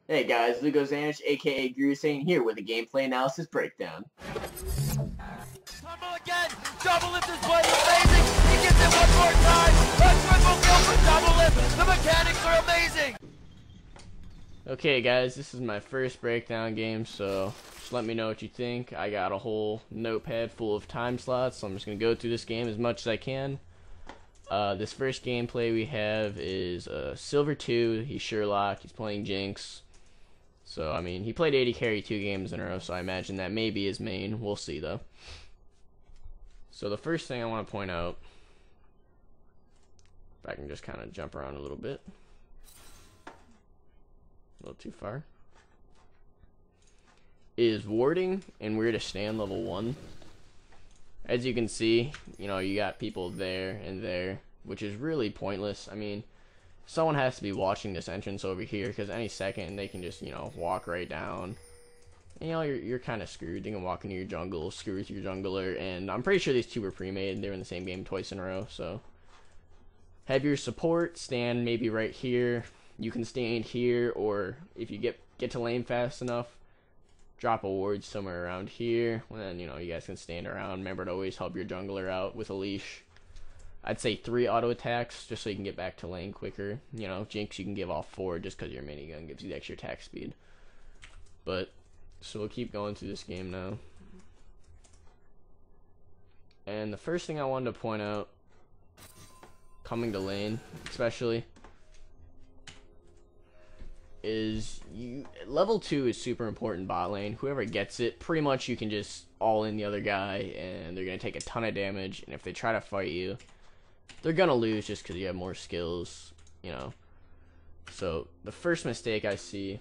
Hey guys, Leaguecraft, aka Guru Sane here with a gameplay analysis breakdown. Tumble again! Double lift is playing amazing! He gets it one more time! A triple kill for double lift! The mechanics are amazing! Okay guys, this is my first breakdown game, so just let me know what you think. I got a whole notepad full of time slots, so I'm just going to go through this game as much as I can. This first gameplay we have is Silver 2, he's Sherlok, he's playing Jinx. So, I mean, he played 80 carry 2 games in a row, so I imagine that may be his main. We'll see, though. So, the first thing I want to point out, if I can just kind of jump around a little bit. A little too far. Is warding and where to stand level 1. As you can see, you know, you got people there and there, which is really pointless. I mean, someone has to be watching this entrance over here, because any second they can just, you know, walk right down. And, you know, you're kind of screwed. They can walk into your jungle, screw with your jungler, and I'm pretty sure these two were pre-made. They were in the same game twice in a row, so. Have your support stand maybe right here. You can stand here, or if you get to lane fast enough, drop a ward somewhere around here. And then, you know, you guys can stand around. Remember to always help your jungler out with a leash. I'd say 3 auto attacks, just so you can get back to lane quicker. You know, Jinx you can give off 4 just because your minigun gives you the extra attack speed. But, so we'll keep going through this game now. And the first thing I wanted to point out, coming to lane, especially, is level 2 is super important bot lane. Whoever gets it, pretty much you can just all in the other guy, and they're going to take a ton of damage, and if they try to fight you, they're gonna lose just because you have more skills, you know. So the first mistake I see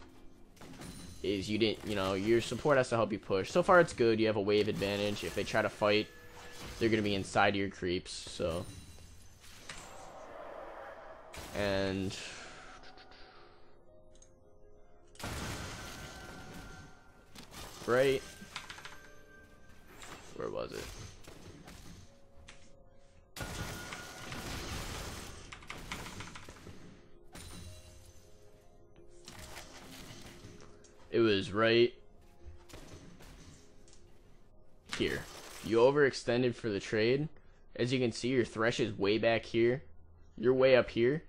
is you didn't, you know, your support has to help you push. So far it's good. You have a wave advantage. If they try to fight, they're gonna be inside of your creeps. So, and right, where was it? It was right here. You overextended for the trade. As you can see, your thresh is way back here. You're way up here.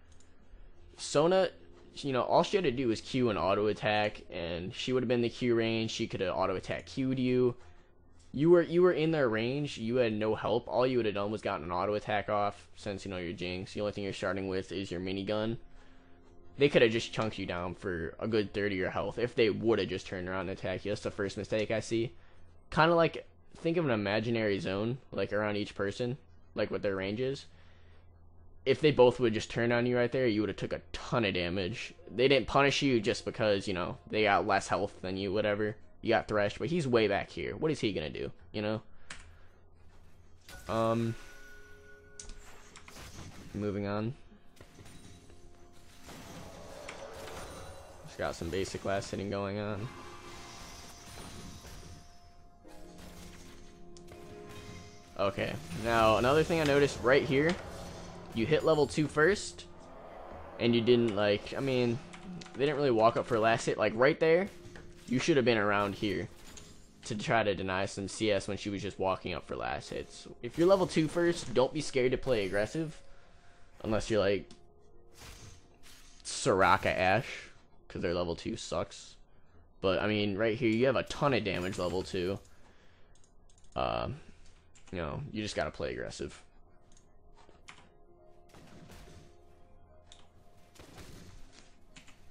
Sona, you know, all she had to do was Q and auto attack, and she would have been the Q range. She could have auto attack Q'd you. You were in their range. You had no help. All you would have done was gotten an auto attack off. Since, you know, you're Jinx, the only thing you're starting with is your minigun. They could have just chunked you down for a good 30 of your health if they would have just turned around and attacked you. That's the first mistake I see. Kind of like, think of an imaginary zone, like around each person, like what their range is. If they both would just turn on you right there, you would have took a ton of damage. They didn't punish you just because, you know, they got less health than you, whatever. You got threshed, but he's way back here. What is he going to do, you know? Moving on. Got some basic last hitting going on. Okay, now another thing I noticed right here, you hit level 2 first, and you didn't, like, I mean, they didn't really walk up for last hit. Like right there, you should have been around here to try to deny some CS when she was just walking up for last hits. If you're level 2 first, don't be scared to play aggressive, unless you're like Soraka Ashe, because their level 2 sucks. But I mean, right here you have a ton of damage level 2. You know, you just gotta play aggressive.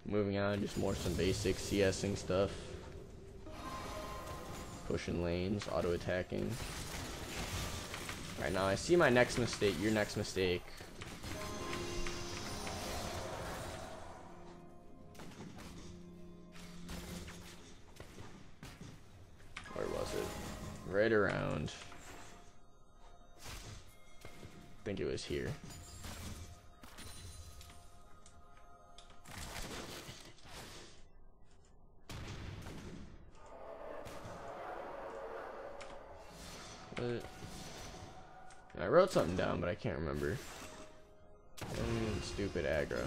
Moving on, just some basic CSing stuff. Pushing lanes, auto attacking. Alright, now I see my next mistake, your next mistake. Right around, I think it was here. I wrote something down, but I can't remember. Stupid aggro.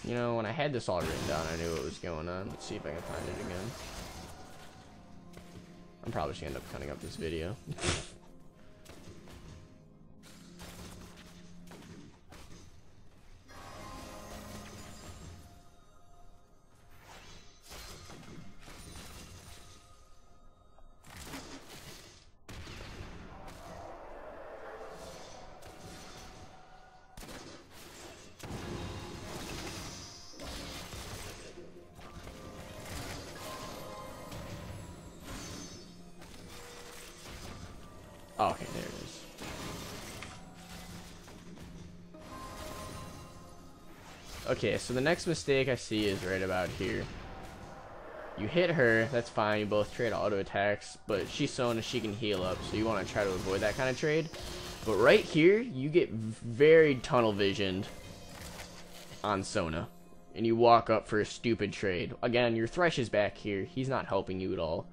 You know, when I had this all written down, I knew what was going on. Let's see if I can find it again. I'm probably just gonna end up cutting up this video. Oh, okay, there it is. Okay, so the next mistake I see is right about here. You hit her, that's fine, you both trade auto attacks, but she's Sona, she can heal up, so you want to try to avoid that kind of trade. But right here, you get very tunnel visioned on Sona, and you walk up for a stupid trade. Again, your Thresh is back here, he's not helping you at all.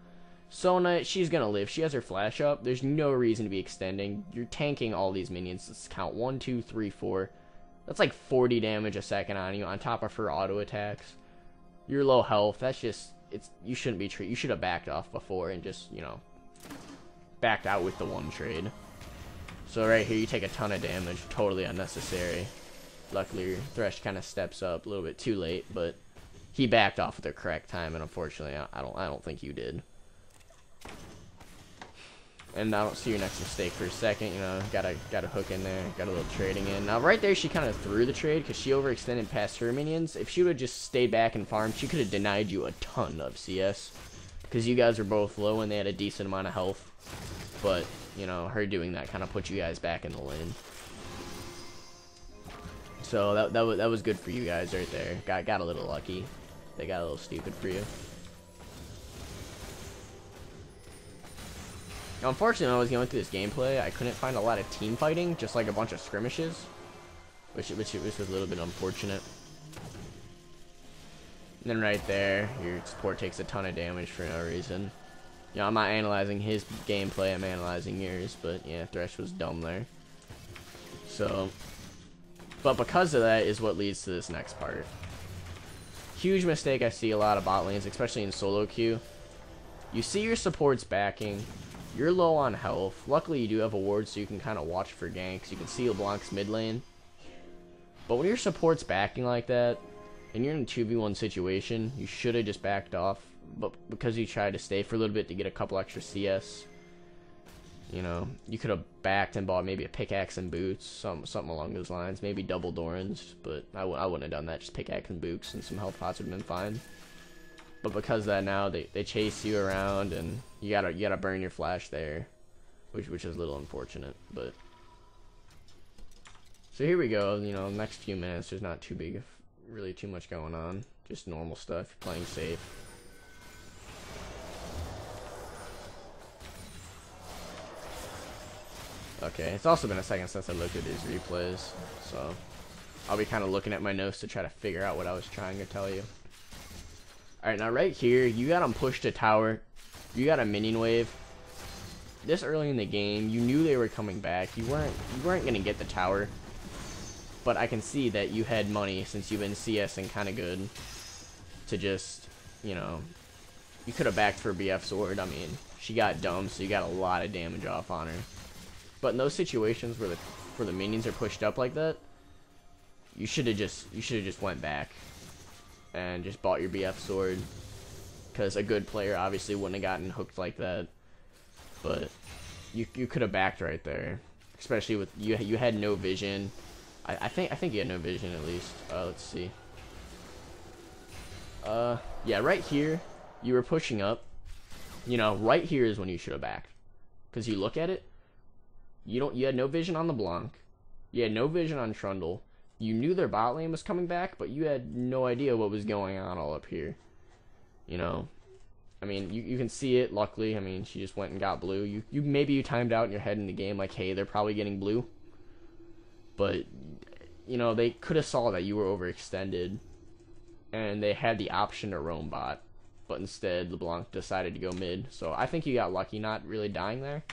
Sona, she's gonna live. She has her flash up. There's no reason to be extending. You're tanking all these minions. Let's count 1, 2, 3, 4. That's like 40 damage a second on you, on top of her auto attacks. You're low health. That's just, you shouldn't be you should have backed off before and just, you know, backed out with the one trade. So right here, you take a ton of damage, totally unnecessary. Luckily, your Thresh kind of steps up a little bit too late, but he backed off at the correct time, and unfortunately, I don't think you did. And I don't see your next mistake for a second. You know, got a hook in there, got a little trading in. Now right there, she kind of threw the trade because she overextended past her minions. If she would have just stayed back and farmed, she could have denied you a ton of CS because you guys were both low and they had a decent amount of health. But you know, her doing that kind of put you guys back in the lane. So that was good for you guys right there. Got a little lucky. They got a little stupid for you. Now, unfortunately, when I was going through this gameplay, I couldn't find a lot of team fighting, just like a bunch of skirmishes, which was a little bit unfortunate. And then right there, your support takes a ton of damage for no reason. You know, I'm not analyzing his gameplay, I'm analyzing yours, but yeah, Thresh was dumb there. So, but because of that is what leads to this next part. Huge mistake I see a lot of bot lanes, especially in solo queue. You see your supports backing. You're low on health. Luckily, you do have a ward, so you can kind of watch for ganks. You can see LeBlanc's mid lane. But when your support's backing like that, and you're in a 2v1 situation, you should have just backed off. But because you tried to stay for a little bit to get a couple extra CS, you know, you could have backed and bought maybe a pickaxe and boots, something along those lines. Maybe double Dorans, but I wouldn't have done that. Just pickaxe and boots, and some health pots would have been fine. But because of that, now they chase you around, and you gotta burn your flash there, which is a little unfortunate. But so here we go. You know, next few minutes, there's not really too much going on. Just normal stuff. Playing safe. Okay, it's also been a second since I looked at these replays, so I'll be kind of looking at my notes to try to figure out what I was trying to tell you. Alright, now right here, you got them pushed to tower. You got a minion wave. This early in the game, you knew they were coming back. You weren't going to get the tower. But I can see that you had money since you've been CSing kind of good to just, you know, you could have backed for BF sword. I mean, she got dumb, so you got a lot of damage off on her. But in those situations where the minions are pushed up like that, you should have just went back and just bought your BF sword, because a good player obviously wouldn't have gotten hooked like that. But you could have backed right there, especially with you had no vision. I think you had no vision at least. Let's see. Yeah, right here you were pushing up. You know, right here is when you should have backed, because you look at it. You had no vision on LeBlanc. You had no vision on Trundle. You knew their bot lane was coming back, but you had no idea what was going on all up here. You know, I mean, you can see it. Luckily, I mean, she just went and got blue. Maybe you timed out in your head in the game like, hey, they're probably getting blue. But you know, they could have saw that you were overextended, and they had the option to roam bot, but instead LeBlanc decided to go mid. So I think you got lucky not really dying there.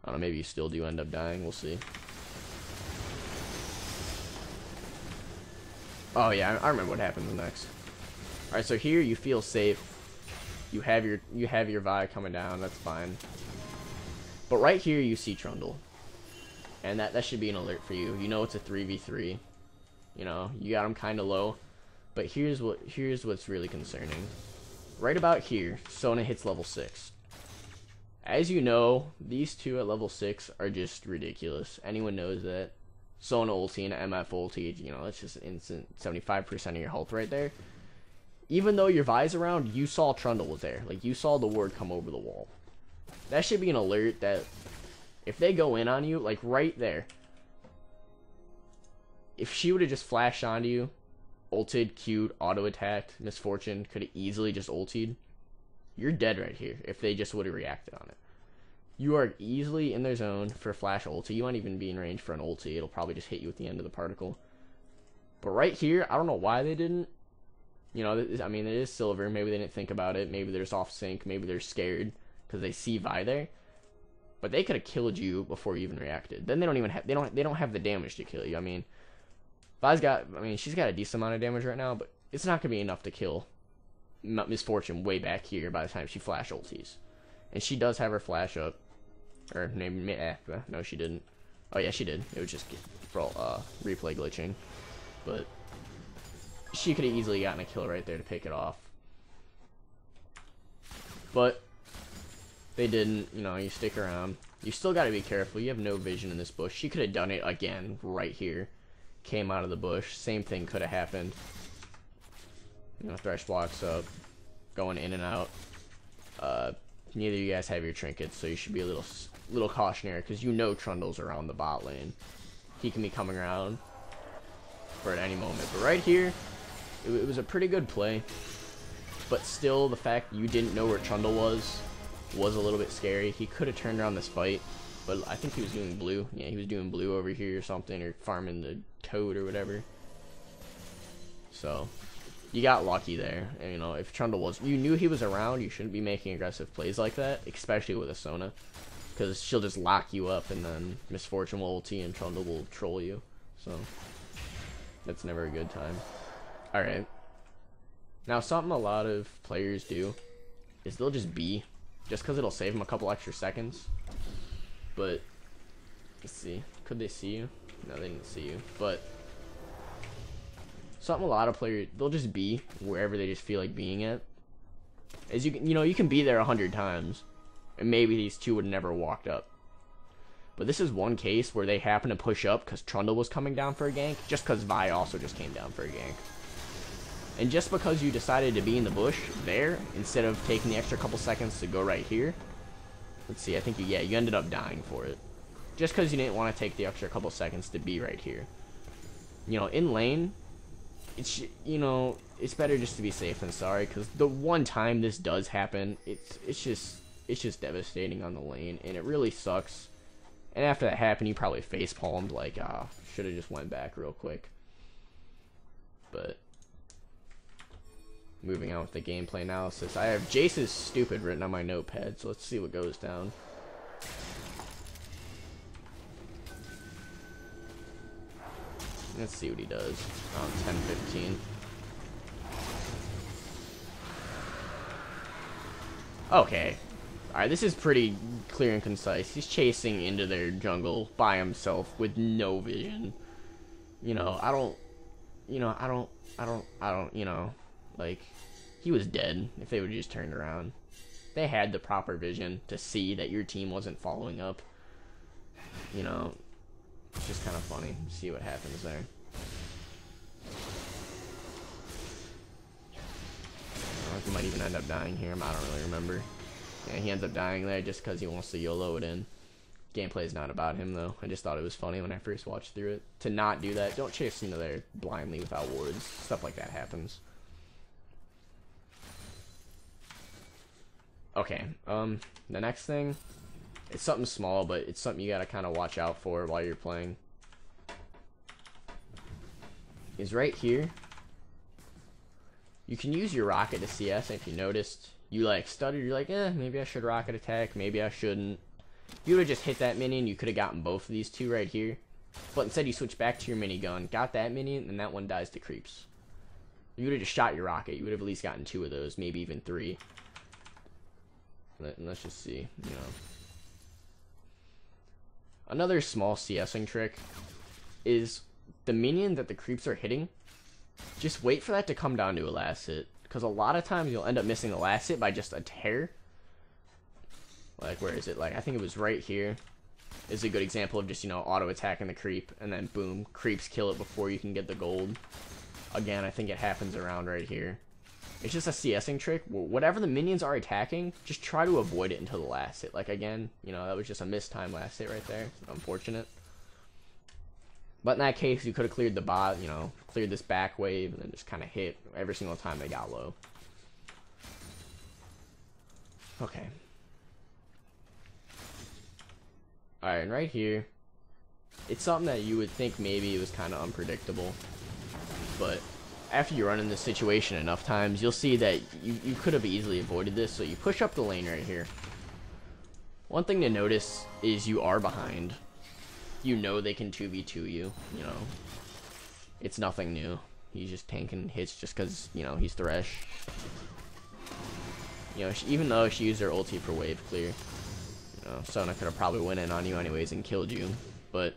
I don't know, maybe you still do end up dying, we'll see. Oh yeah, I remember what happens next. All right, so here you feel safe. You have your Vi coming down. That's fine. But right here you see Trundle, and that should be an alert for you. You know it's a 3v3. You know you got him kind of low. But here's what's really concerning. Right about here, Sona hits level 6. As you know, these two at level 6 are just ridiculous. Anyone knows that. Sona ulti and MF ulti, you know, it's just an instant 75% of your health right there. Even though your Vi's around, you saw Trundle was there. Like, you saw the ward come over the wall. That should be an alert that if they go in on you, like right there, if she would have just flashed onto you, ulted, Q'd, auto-attacked, Misfortune, could have easily just ultied, you're dead right here if they just would have reacted on it. You are easily in their zone for flash ulti. You won't even be in range for an ulti. It'll probably just hit you at the end of the particle. But right here, I don't know why they didn't. You know, I mean, it is silver. Maybe they didn't think about it. Maybe they're just off sync. Maybe they're scared because they see Vi there. But they could have killed you before you even reacted. Then they don't even have they don't have the damage to kill you. I mean, Vi's got. I mean, she's got a decent amount of damage right now, but it's not gonna be enough to kill Misfortune way back here by the time she flash ultis. And she does have her flash up. Or maybe, no, she didn't. Oh yeah, she did. It was just for replay glitching. But she could have easily gotten a kill right there to pick it off. But they didn't. You know, you stick around. You still got to be careful. You have no vision in this bush. She could have done it again right here. Came out of the bush. Same thing could have happened. You know, Thresh blocks up, going in and out. Neither of you guys have your trinkets, so you should be a little cautionary because you know Trundle's around the bot lane. He can be coming around for at any moment. But right here, it was a pretty good play. But still, the fact you didn't know where Trundle was a little bit scary. He could have turned around this fight, but I think he was doing blue. Yeah, he was doing blue over here or something, or farming the toad or whatever. So you got lucky there. And, you know, if Trundle was, you knew he was around, you shouldn't be making aggressive plays like that, especially with a Sona, because she'll just lock you up, and then Misfortune will ulti and Trundle will troll you. So that's never a good time. All right. Now, something a lot of players do is they'll just B, just because it'll save them a couple extra seconds. But let's see, could they see you? No, they didn't see you. But something a lot of players, they'll just be wherever they just feel like being at. As you know, you can be there 100 times, and maybe these two would never walked up. But this is one case where they happen to push up because Trundle was coming down for a gank, just because Vi also just came down for a gank. And just because you decided to be in the bush there, instead of taking the extra couple seconds to go right here, let's see, I think you ended up dying for it. Just because you didn't want to take the extra couple seconds to be right here. You know, in lane, it's, you know, it's better just to be safe than sorry, because the one time this does happen, it's just devastating on the lane, and it really sucks. And after that happened, you probably face palmed like, should have just went back real quick. But moving on with the gameplay analysis, I have Jace's stupid written on my notepad, so let's see what goes down. Let's see what he does. 10-15. Okay. Alright, this is pretty clear and concise. He's chasing into their jungle by himself with no vision. You know, I don't, you know, like, he was dead if they would have just turned around. They had the proper vision to see that your team wasn't following up. You know, it's just kind of funny. See what happens there. He might even end up dying here. I don't really remember. Yeah, he ends up dying there just because he wants to YOLO it in. Gameplay is not about him, though. I just thought it was funny when I first watched through it. To not do that. Don't chase into there blindly without wards. Stuff like that happens. Okay, the next thing, it's something small, but it's something you gotta kind of watch out for while you're playing. Is right here. You can use your rocket to CS, and if you noticed, you like stuttered, you're like, maybe I should rocket attack, maybe I shouldn't. If you would have just hit that minion, you could have gotten both of these two right here. But instead you switch back to your minigun, got that minion, and that one dies to creeps. If you would have just shot your rocket, you would have at least gotten 2 of those, maybe even 3. Let's just see, you know. Another small CSing trick is the minion that the creeps are hitting, just wait for that to come down to a last hit. Because a lot of times you'll end up missing the last hit by just a tear. Like, where is it? Like, I think it was right here. Is a good example of just, you know, auto attacking the creep, and then boom, creeps kill it before you can get the gold. Again, I think it happens around right here. It's just a CSing trick. Whatever the minions are attacking, just try to avoid it until the last hit. Like, again, you know, that was just a missed time last hit right there. Unfortunate. But in that case, you could have cleared the bot, you know, cleared this back wave, and then just kind of hit every single time they got low. Okay. Alright, and right here, it's something that you would think maybe it was kind of unpredictable. But after you run in this situation enough times, you'll see that you could have easily avoided this. So you push up the lane right here. One thing to notice is you are behind. You know they can 2v2 you, you know. It's nothing new. He's just tanking hits just because, you know, he's Thresh. You know, even though she used her ulti for wave clear, you know, Sona could have probably went in on you anyways and killed you. But,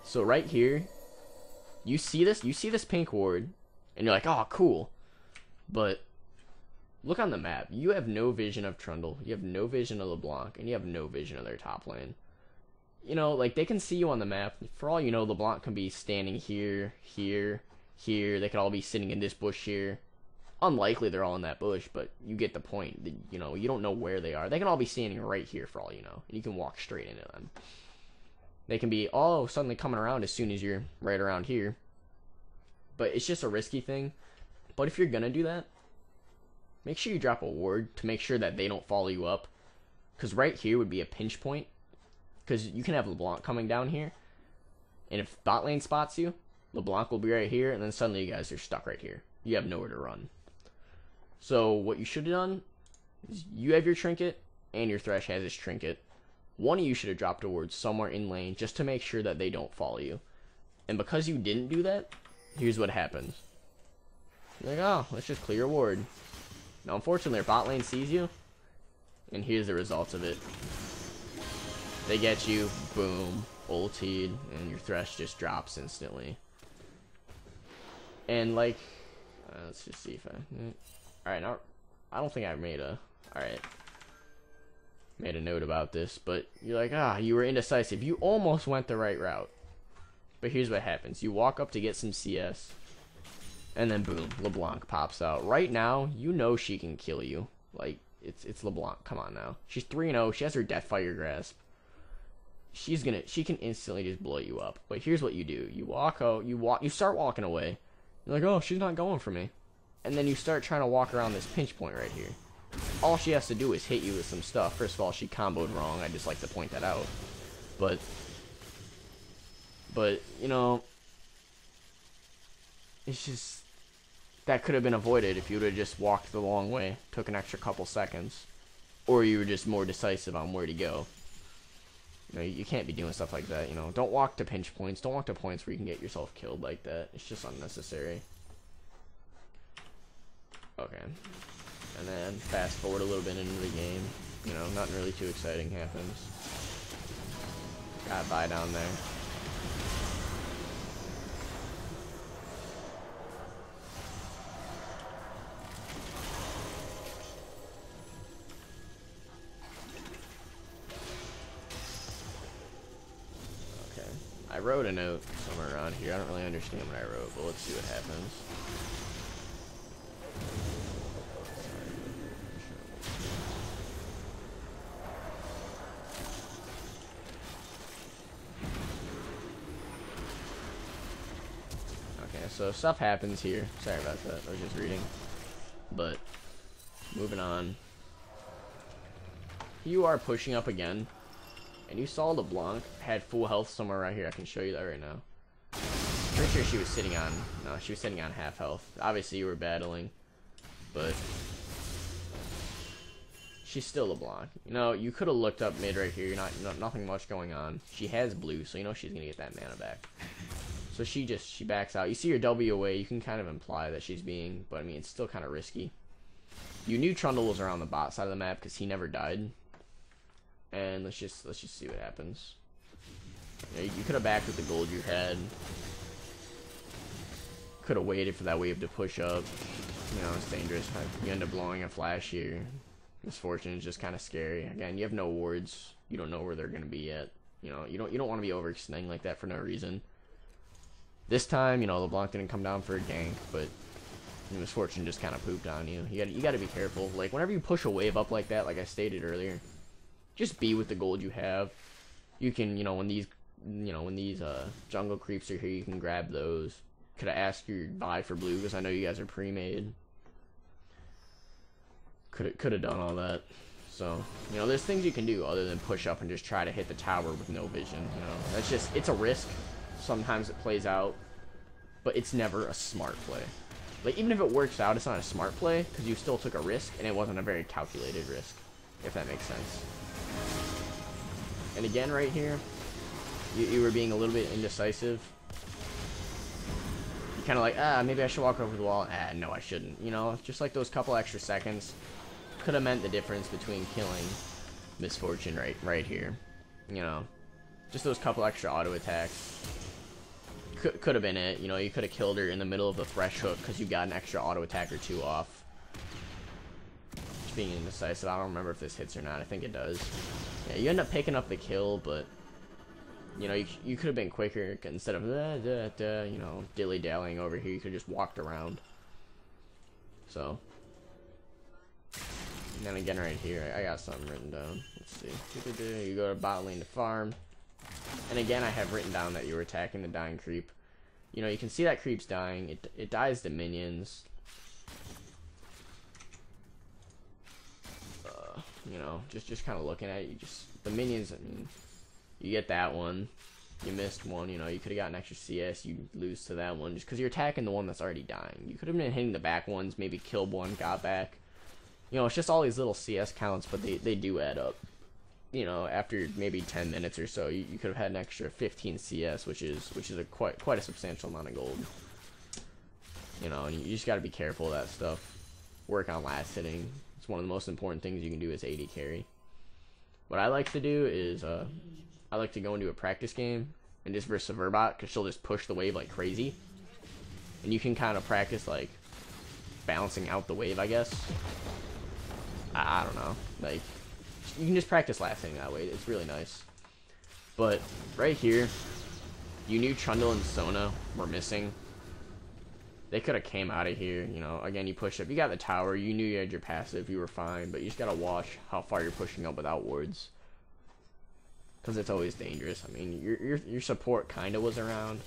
so right here, you see this pink ward, and you're like, oh, cool. But look on the map. You have no vision of Trundle. You have no vision of LeBlanc, and you have no vision of their top lane. You know, like, they can see you on the map. For all you know, LeBlanc can be standing here, here, here. They could all be sitting in this bush here. Unlikely they're all in that bush, but you get the point. You know, you don't know where they are. They can all be standing right here for all you know, and you can walk straight into them. They can be all suddenly coming around as soon as you're right around here. But it's just a risky thing. But if you're gonna do that, make sure you drop a ward to make sure that they don't follow you up. Because right here would be a pinch point. Because you can have LeBlanc coming down here, and if bot lane spots you, LeBlanc will be right here, and then suddenly you guys are stuck right here. You have nowhere to run. So what you should have done is you have your trinket, and your Thresh has his trinket. One of you should have dropped a ward somewhere in lane just to make sure that they don't follow you. And because you didn't do that, here's what happens. You're like, oh, let's just clear a ward. Now, unfortunately, their bot lane sees you, and here's the results of it. They get you, boom, ultied, and your Thresh just drops instantly. And, like, let's just see if I... Alright, now, I don't think I made a... Alright. Made a note about this, but you're like, ah, you were indecisive. You almost went the right route. But here's what happens. You walk up to get some CS, and then boom, LeBlanc pops out. Right now, you know she can kill you. Like, it's LeBlanc. Come on now. She's 3-0. She has her Deathfire Grasp. She can instantly just blow you up. But here's what you do. You walk out, you start walking away. You're like, oh, she's not going for me. And then you start trying to walk around this pinch point right here. All she has to do is hit you with some stuff. First of all, she comboed wrong. I just like to point that out. But you know, it's just, that could have been avoided if you would have just walked the long way. Took an extra couple seconds. Or you were just more decisive on where to go. You know, you can't be doing stuff like that, you know. Don't walk to pinch points. Don't walk to points where you can get yourself killed like that. It's just unnecessary. Okay. And then fast forward a little bit into the game. You know, nothing really too exciting happens. Got by down there. I wrote a note somewhere around here. I don't really understand what I wrote, but let's see what happens. Okay, so stuff happens here. Sorry about that. I was just reading. But, moving on. You are pushing up again. And you saw LeBlanc had full health somewhere right here. I can show you that right now. Pretty sure she was sitting on... No, she was sitting on half health. Obviously, you were battling. But... she's still LeBlanc. You know, you could have looked up mid right here. You're nothing much going on. She has blue, so you know she's gonna get that mana back. So she backs out. You see her W away. You can kind of imply that she's being, but I mean it's still kind of risky. You knew Trundle was around the bot side of the map because he never died. And let's just see what happens. You know, you could have backed with the gold you had. Could have waited for that wave to push up. You know, it's dangerous. You end up blowing a flash here. Misfortune is just kind of scary. Again, you have no wards. You don't know where they're gonna be yet. You know, you don't want to be overextending like that for no reason. This time, you know, LeBlanc didn't come down for a gank, but Misfortune just kind of pooped on you. You got to be careful. Like whenever you push a wave up like that, like I stated earlier, just be with the gold you have. You can, you know, when these jungle creeps are here, you can grab those. Could have asked your buy for blue because I know you guys are pre-made. Could have done all that. So, you know, there's things you can do other than push up and just try to hit the tower with no vision. You know, that's just, it's a risk. Sometimes it plays out, but it's never a smart play. Like, even if it works out, it's not a smart play because you still took a risk and it wasn't a very calculated risk, if that makes sense. And again, right here, you were being a little bit indecisive. You're kind of like, maybe I should walk over the wall. No, I shouldn't. You know, just like those couple extra seconds could have meant the difference between killing Misfortune right here. You know, just those couple extra auto attacks could have been it. You know, you could have killed her in the middle of the thresh hook because you got an extra auto attack or two off. Just being indecisive. I don't remember if this hits or not. I think it does. Yeah, you end up picking up the kill, but you know, you could have been quicker instead of you know, dilly-dallying over here. You could have just walked around. So, and then again right here, I got something written down. Let's see. You go to bot lane to farm. And again, I have written down that you were attacking the dying creep. You know, you can see that creep's dying. It dies to minions. You know, just kind of looking at it, the minions, I mean, you get that one. You missed one, you know, you could have gotten extra CS, you lose to that one just because you're attacking the one that's already dying. You could have been hitting the back ones, maybe killed one, got back. You know, it's just all these little CS counts, but they do add up. You know, after maybe 10 minutes or so, you could have had an extra 15 CS, which is a quite a substantial amount of gold. You know, and you just got to be careful of that stuff. Work on last hitting. It's one of the most important things you can do as AD carry. What I like to do is I like to go into a practice game and just versus a Verbot because she'll just push the wave like crazy, and you can kind of practice like balancing out the wave, I guess. I don't know, like you can just practice last hitting that way. It's really nice. But right here, you knew Trundle and Sona were missing. They could have came out of here, you know. Again, you push up, you got the tower, you knew you had your passive, you were fine, but you just gotta watch how far you're pushing up without wards, because it's always dangerous. I mean, your support kind of was around,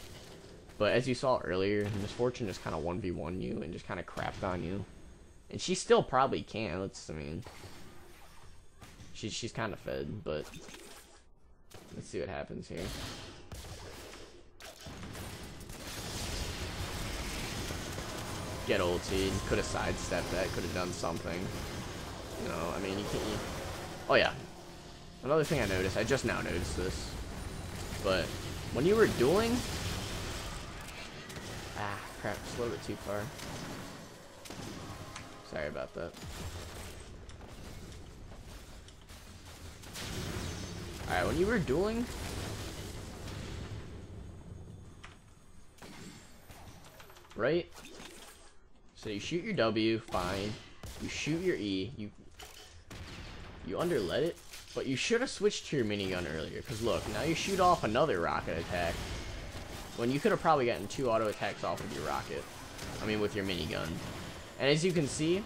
but as you saw earlier, Misfortune just kind of 1v1 you and just kind of crapped on you, and she still probably can. I mean, she's kind of fed, but let's see what happens here. Get ultied, could have sidestepped that, could have done something. You know, I mean, you can't. Oh yeah, another thing I noticed, I just now noticed this, but when you were dueling, crap, just a little bit too far. Sorry about that. Alright, when you were dueling, right? So you shoot your W, fine. You shoot your E, you underlet it, but you should have switched to your minigun earlier, because look, now you shoot off another rocket attack, when you could have probably gotten 2 auto attacks off with your rocket. I mean, with your minigun. And as you can see,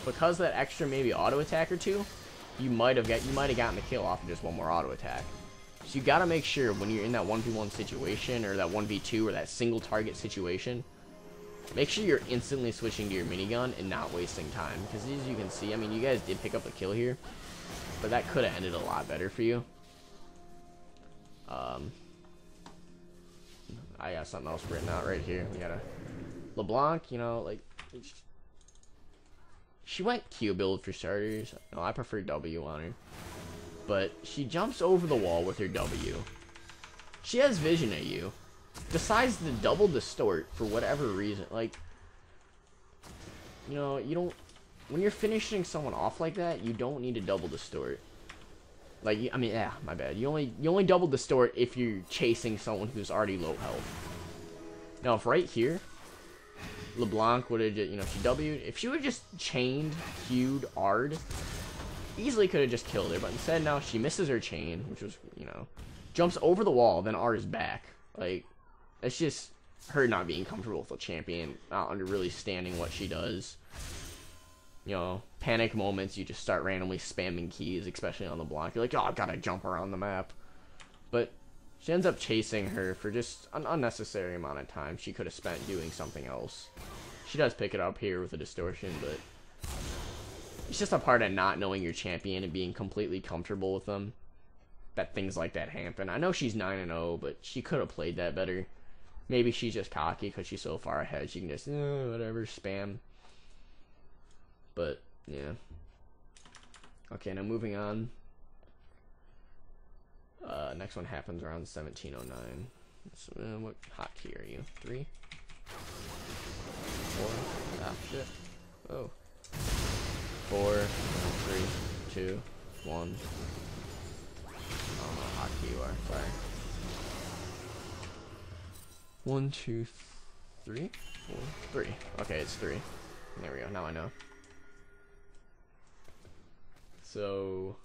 because that extra maybe auto attack or 2, you might have gotten the kill off of just 1 more auto attack. So you gotta make sure when you're in that 1v1 situation, or that 1v2, or that single target situation, make sure you're instantly switching to your minigun and not wasting time. Because as you can see, I mean, you guys did pick up a kill here, but that could have ended a lot better for you. I got something else written out right here. We got a LeBlanc, you know, like, she went Q build for starters. No, I prefer W on her. But she jumps over the wall with her W. She has vision at you. Decides to double distort for whatever reason. Like, you know, you don't... When you're finishing someone off like that, you don't need to double distort. Like, I mean, yeah, my bad. You only double distort if you're chasing someone who's already low health. Now, if right here, LeBlanc would have just, you know, she W'd. If she would have just chained, Q'd, R'd, easily could have just killed her. But instead, now she misses her chain, which was, you know, jumps over the wall, then R's back. Like, it's just her not being comfortable with a champion, not understanding what she does. You know, panic moments, you just start randomly spamming keys, especially on the block. You're like, oh, I've got to jump around the map. But she ends up chasing her for just an unnecessary amount of time she could have spent doing something else. She does pick it up here with a distortion, but it's just a part of not knowing your champion and being completely comfortable with them that things like that happen. I know she's 9-0, but she could have played that better. Maybe she's just cocky because she's so far ahead. She can just, whatever, spam. But, yeah. Okay, now moving on. Next one happens around 1709. So, what hotkey are you? 3? 4? Ah, shit. Oh. 4, 3, 2, 1. I don't know what hotkey you are. Sorry. 1, 2, 3, 4, 3. Okay, it's 3. There we go. Now I know. So,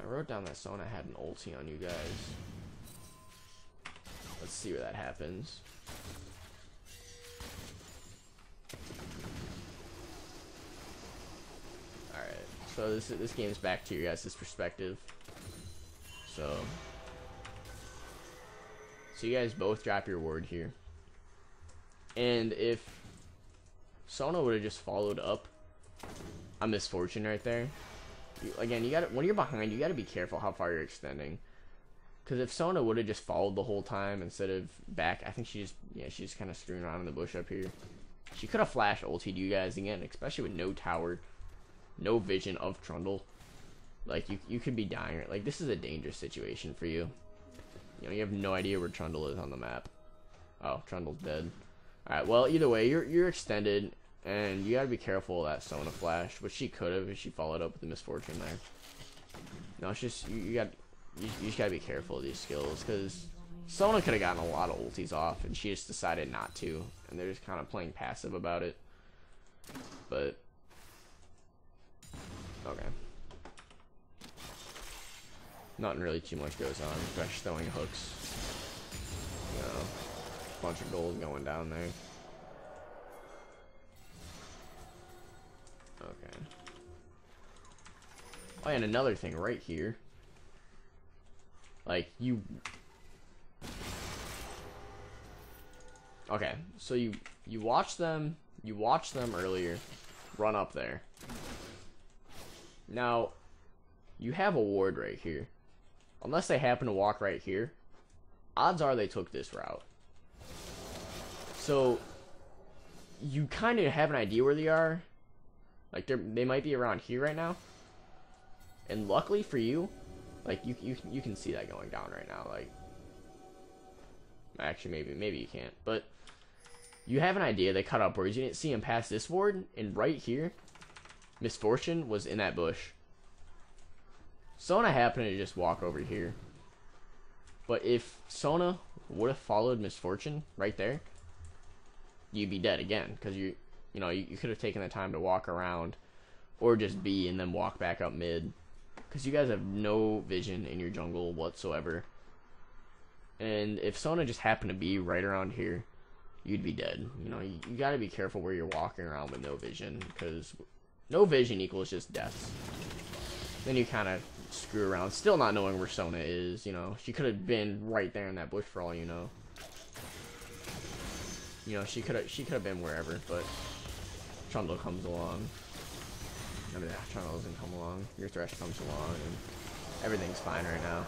I wrote down that Sona had an ulti on you guys. Let's see where that happens. Alright, so this game's back to your guys' perspective. So you guys both drop your ward here. And if Sona would have just followed up a misfortune right there, again, you gotta, when you're behind, you gotta be careful how far you're extending. Because if Sona would have just followed the whole time instead of back, I think she's just kind of screwing around in the bush up here. She could have flash ultied you guys again, especially with no tower, no vision of Trundle. Like, you could be dying. Like, this is a dangerous situation for you. You know, you have no idea where Trundle is on the map. Oh, Trundle's dead. Alright, well, either way, you're extended, and you gotta be careful of that Sona flash, which she could have if she followed up with the misfortune there. No, it's just, you just gotta be careful of these skills, because Sona could have gotten a lot of ultis off, and she just decided not to, and they're just kind of playing passive about it. But, okay. Nothing really too much goes on. Fresh throwing hooks. You know, bunch of gold going down there. Okay. Oh, and another thing right here. Like, you... Okay, so you watch them earlier run up there. Now, you have a ward right here. Unless they happen to walk right here, odds are they took this route. So, you kind of have an idea where they are. Like, they might be around here right now. And luckily for you, like, you can see that going down right now. Like, actually, maybe you can't. But, you have an idea they cut upwards. You didn't see him pass this ward. And right here, Misfortune was in that bush. Sona happened to just walk over here. But if Sona would have followed Misfortune right there, you'd be dead again. Because you could have taken the time to walk around. Or just be and then walk back up mid. Because you guys have no vision in your jungle whatsoever. And if Sona just happened to be right around here, you'd be dead. You know, you got to be careful where you're walking around with no vision. Because no vision equals just death. Then you kind of screw around, still not knowing where Sona is. You know, she could have been right there in that bush for all you know. You know, she could have been wherever, but Trundle comes along. I mean, Charles doesn't come along. Your Thresh comes along, and everything's fine right now.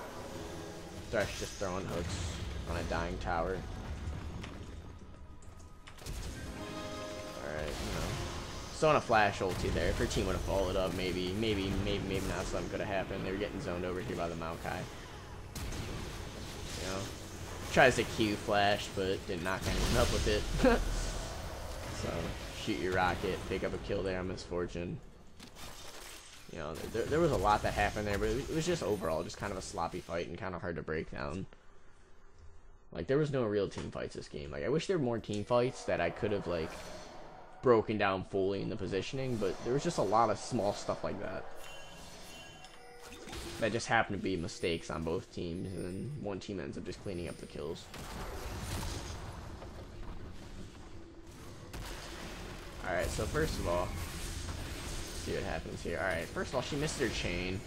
Thresh just throwing hooks on a dying tower. Alright, you know. Still on a flash ulti there. If her team would have followed up, maybe not something could have happened. They were getting zoned over here by the Maokai. You know. Tries to Q flash, but did not anyone up with it. So, shoot your rocket, pick up a kill there on Misfortune. You know, there was a lot that happened there, but it was just overall just kind of a sloppy fight and kind of hard to break down. Like, there was no real team fights this game. Like, I wish there were more team fights that I could have, like, broken down fully in the positioning, but there was just a lot of small stuff like that. That just happened to be mistakes on both teams, and then one team ends up just cleaning up the kills. Alright, so first of all, let's see what happens here. Alright, first of all, she missed her chain.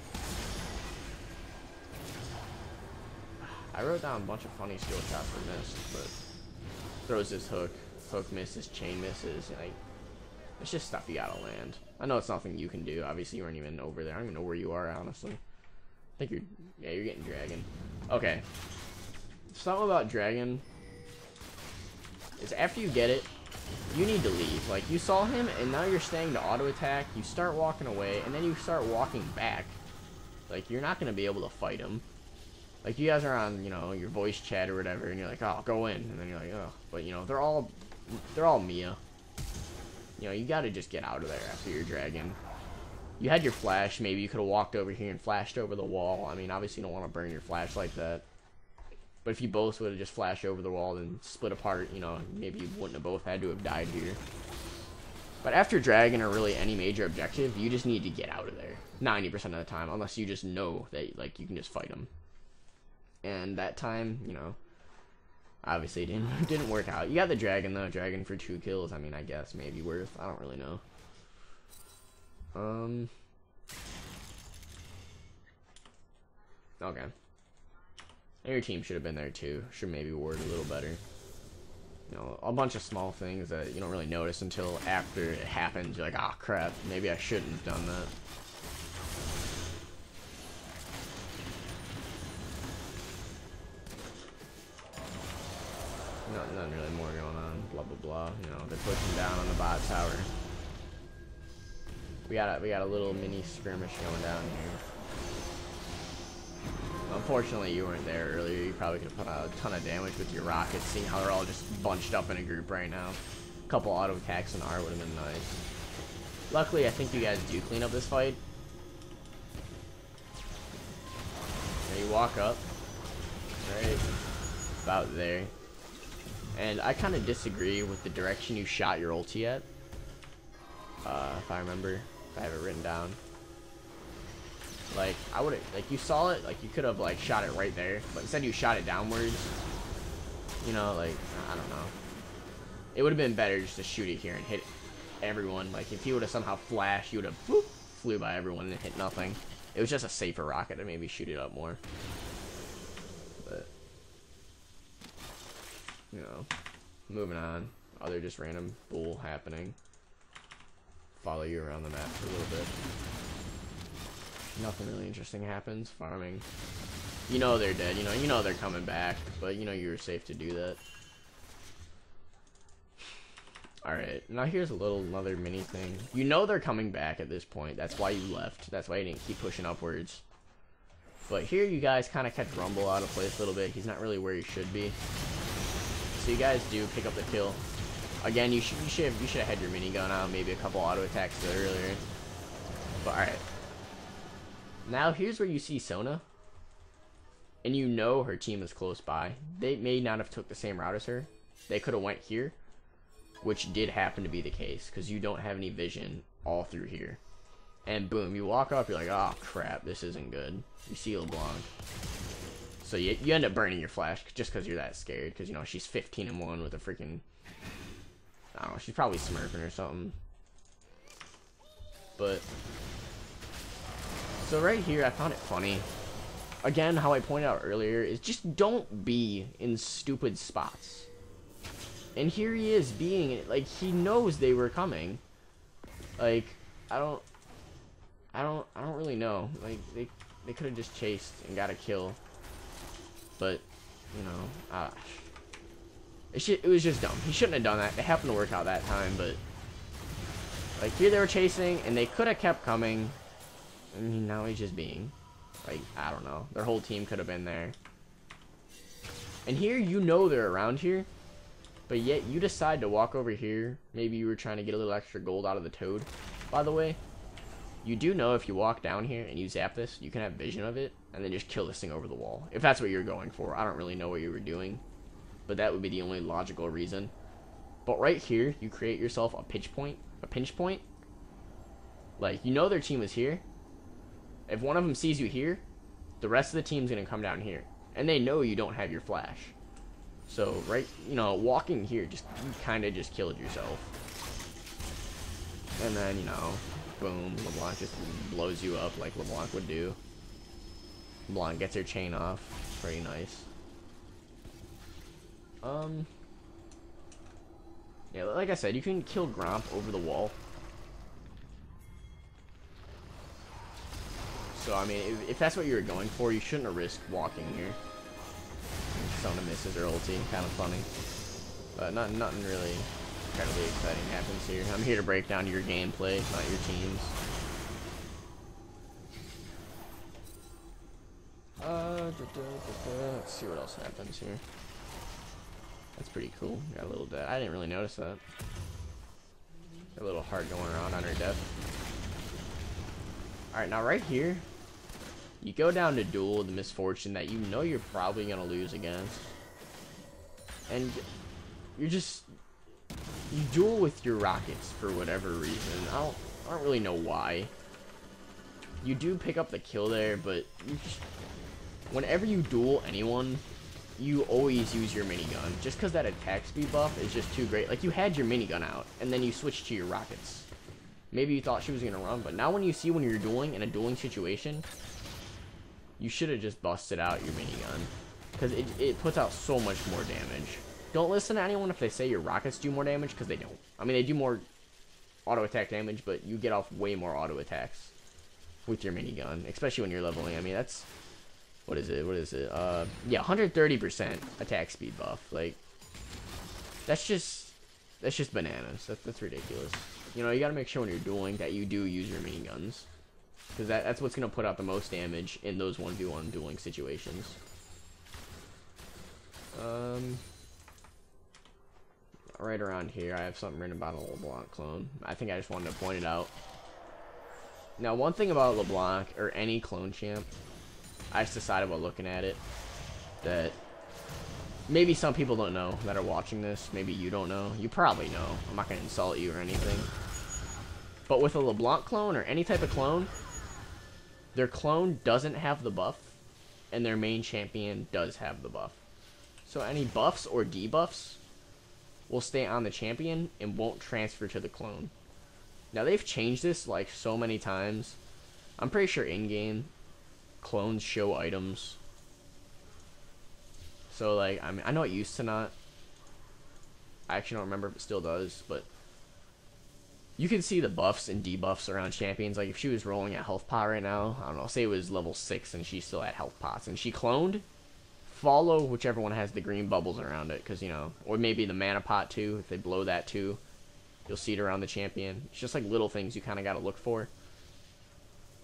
I wrote down a bunch of funny skill shots for missed, but throws his hook, hook misses, chain misses, like, it's just stuff you gotta land. I know it's nothing you can do, obviously you weren't even over there. I don't even know where you are, honestly. I think you're getting Dragon. Okay. Something about Dragon is after you get it, you need to leave. Like, you saw him, and now you're staying to auto attack, you start walking away, and then you start walking back. Like, you're not gonna be able to fight him. Like, you guys are on, you know, your voice chat or whatever, and you're like, oh, go in, and then you're like, oh. But, you know, they're all Mia. You know, you gotta just get out of there after your Dragon. You had your flash, maybe you could have walked over here and flashed over the wall. I mean, obviously you don't want to burn your flash like that. But if you both would have just flashed over the wall and split apart, you know, maybe you wouldn't have both had to have died here. But after Dragon or really any major objective, you just need to get out of there 90% of the time, unless you just know that, like, you can just fight them. And that time, you know, obviously it didn't work out. You got the Dragon, though. Dragon for 2 kills, I mean, I guess maybe worth. I don't really know. Okay. And your team should have been there too. Should maybe word a little better. You know, a bunch of small things that you don't really notice until after it happens. You're like, ah, crap, maybe I shouldn't have done that. Nothing really more going on. Blah blah blah. You know, they're pushing down on the bot tower. We got a little mini skirmish going down here. Unfortunately, you weren't there earlier. You probably could have put out a ton of damage with your rockets, seeing how they're all just bunched up in a group right now. A couple auto attacks and R would have been nice. Luckily, I think you guys do clean up this fight. Now you walk up, right about there. And I kind of disagree with the direction you shot your ulti at. If I remember. I have it written down. Like, I would have, like, you saw it, like, you could have, like, shot it right there, but instead you shot it downwards. You know, like, I don't know. It would have been better just to shoot it here and hit everyone. Like, if you would have somehow flashed, you would have flew by everyone and hit nothing. It was just a safer rocket to maybe shoot it up more. But, you know, moving on. Other just random bull happening. Follow you around the map for a little bit. Nothing really interesting happens. Farming. You know they're dead. You know they're coming back, but you know you were safe to do that. Alright, now here's another mini thing. You know they're coming back at this point. That's why you left. That's why you didn't keep pushing upwards. But here you guys kind of catch Rumble out of place a little bit. He's not really where he should be. So you guys do pick up the kill. Again, you should have had your minigun out, maybe a couple auto attacks earlier. But alright. Now here's where you see Sona. And you know her team is close by. They may not have took the same route as her. They could have went here. Which did happen to be the case. Because you don't have any vision all through here. And boom, you walk up, you're like, oh crap, this isn't good. You see LeBlanc. So you end up burning your flash just because you're that scared. Because, you know, she's 15-1 with a freaking... I don't know, she's probably smurfing or something. But... So right here, I found it funny. Again, how I pointed out earlier, is just don't be in stupid spots. And here he is being, like, he knows they were coming. Like, I don't... I don't really know. Like they could have just chased and got a kill, but you know, it was just dumb. He shouldn't have done that. It happened to work out that time, but like here they were chasing and they could have kept coming. I mean, now he's just being like, I don't know. Their whole team could have been there. And here, you know they're around here, but yet you decide to walk over here. Maybe you were trying to get a little extra gold out of the toad. By the way, you do know if you walk down here and you zap this, you can have vision of it and then just kill this thing over the wall. If that's what you're going for. I don't really know what you were doing, but that would be the only logical reason. But right here, you create yourself a pinch point. Like, you know their team is here. If one of them sees you here, the rest of the team's going to come down here. And they know you don't have your flash. So, right, you know, walking here, you kind of just killed yourself. And then, you know, boom, LeBlanc just blows you up like LeBlanc would do. LeBlanc gets her chain off. Pretty nice. Yeah, like I said, you can kill Gromp over the wall. So, I mean, if that's what you were going for, you shouldn't have risked walking here. Someone misses her ulti. Kind of funny. But nothing really incredibly exciting happens here. I'm here to break down your gameplay, not your team's. Let's see what else happens here. That's pretty cool. Got a little death. I didn't really notice that. A little heart going around on her death. Alright, now right here, you go down to duel with the misfortune that you know you're probably going to lose against. And you duel with your rockets for whatever reason. I don't really know why. You do pick up the kill there, but whenever you duel anyone, you always use your minigun. Just because that attack speed buff is just too great. Like, you had your minigun out, and then you switched to your rockets. Maybe you thought she was going to run, but now when you're dueling in a dueling situation, you should have just busted out your minigun. Because it puts out so much more damage. Don't listen to anyone if they say your rockets do more damage, because they don't. I mean, they do more auto attack damage, but you get off way more auto attacks with your minigun, especially when you're leveling. I mean, that's... What is it? Yeah, 130% attack speed buff. Like, that's just bananas. That's ridiculous. You know, you gotta make sure when you're dueling that you do use your miniguns. Because that's what's gonna put out the most damage in those 1v1 dueling situations. Right around here, I have something written about a LeBlanc clone. I think I just wanted to point it out. Now, one thing about LeBlanc, or any clone champ, I just decided while looking at it that maybe some people don't know that are watching this. Maybe you don't know. You probably know. I'm not going to insult you or anything. But with a LeBlanc clone or any type of clone, their clone doesn't have the buff, and their main champion does have the buff. So any buffs or debuffs will stay on the champion and won't transfer to the clone. Now, they've changed this like so many times. I'm pretty sure in-game clones show items. So, like, I mean, I know it used to not. I actually don't remember if it still does, but you can see the buffs and debuffs around champions. Like, if she was rolling at health pot right now, I don't know, say it was level 6 and she's still at health pots, and she cloned, follow whichever one has the green bubbles around it, because, you know, or maybe the mana pot too, if they blow that too, you'll see it around the champion. It's just like little things you kind of got to look for.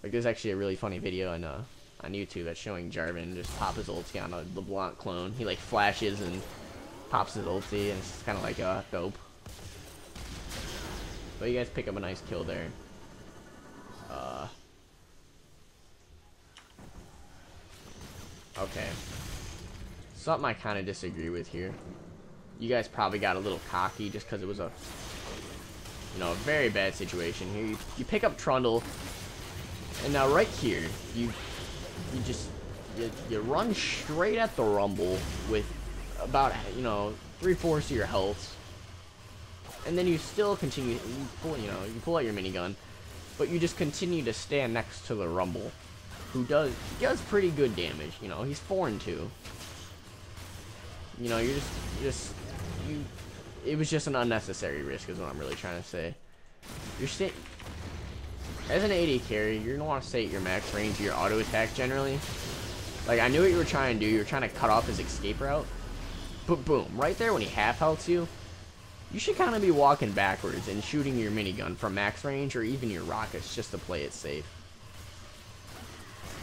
Like, there's actually a really funny video on YouTube that's showing Draven just pop his ulti on a LeBlanc clone. He like flashes and pops his ulti, and it's kind of like dope. But you guys pick up a nice kill there. Okay. Something I kind of disagree with here. You guys probably got a little cocky just because it was a, you know, a very bad situation. Here you pick up Trundle, and now right here you run straight at the Rumble with about, you know, 3/4 of your health, and then you still continue. You pull out your minigun, but you just continue to stand next to the Rumble, who does pretty good damage. You know, he's 4 and 2. You know, it was just an unnecessary risk, is what I'm really trying to say. as an AD carry, you're gonna want to stay at your max range of your auto attack generally. Like, I knew what you were trying to do. You were trying to cut off his escape route. But boom, right there when he half healths you, you should kind of be walking backwards and shooting your minigun from max range or even your rockets just to play it safe.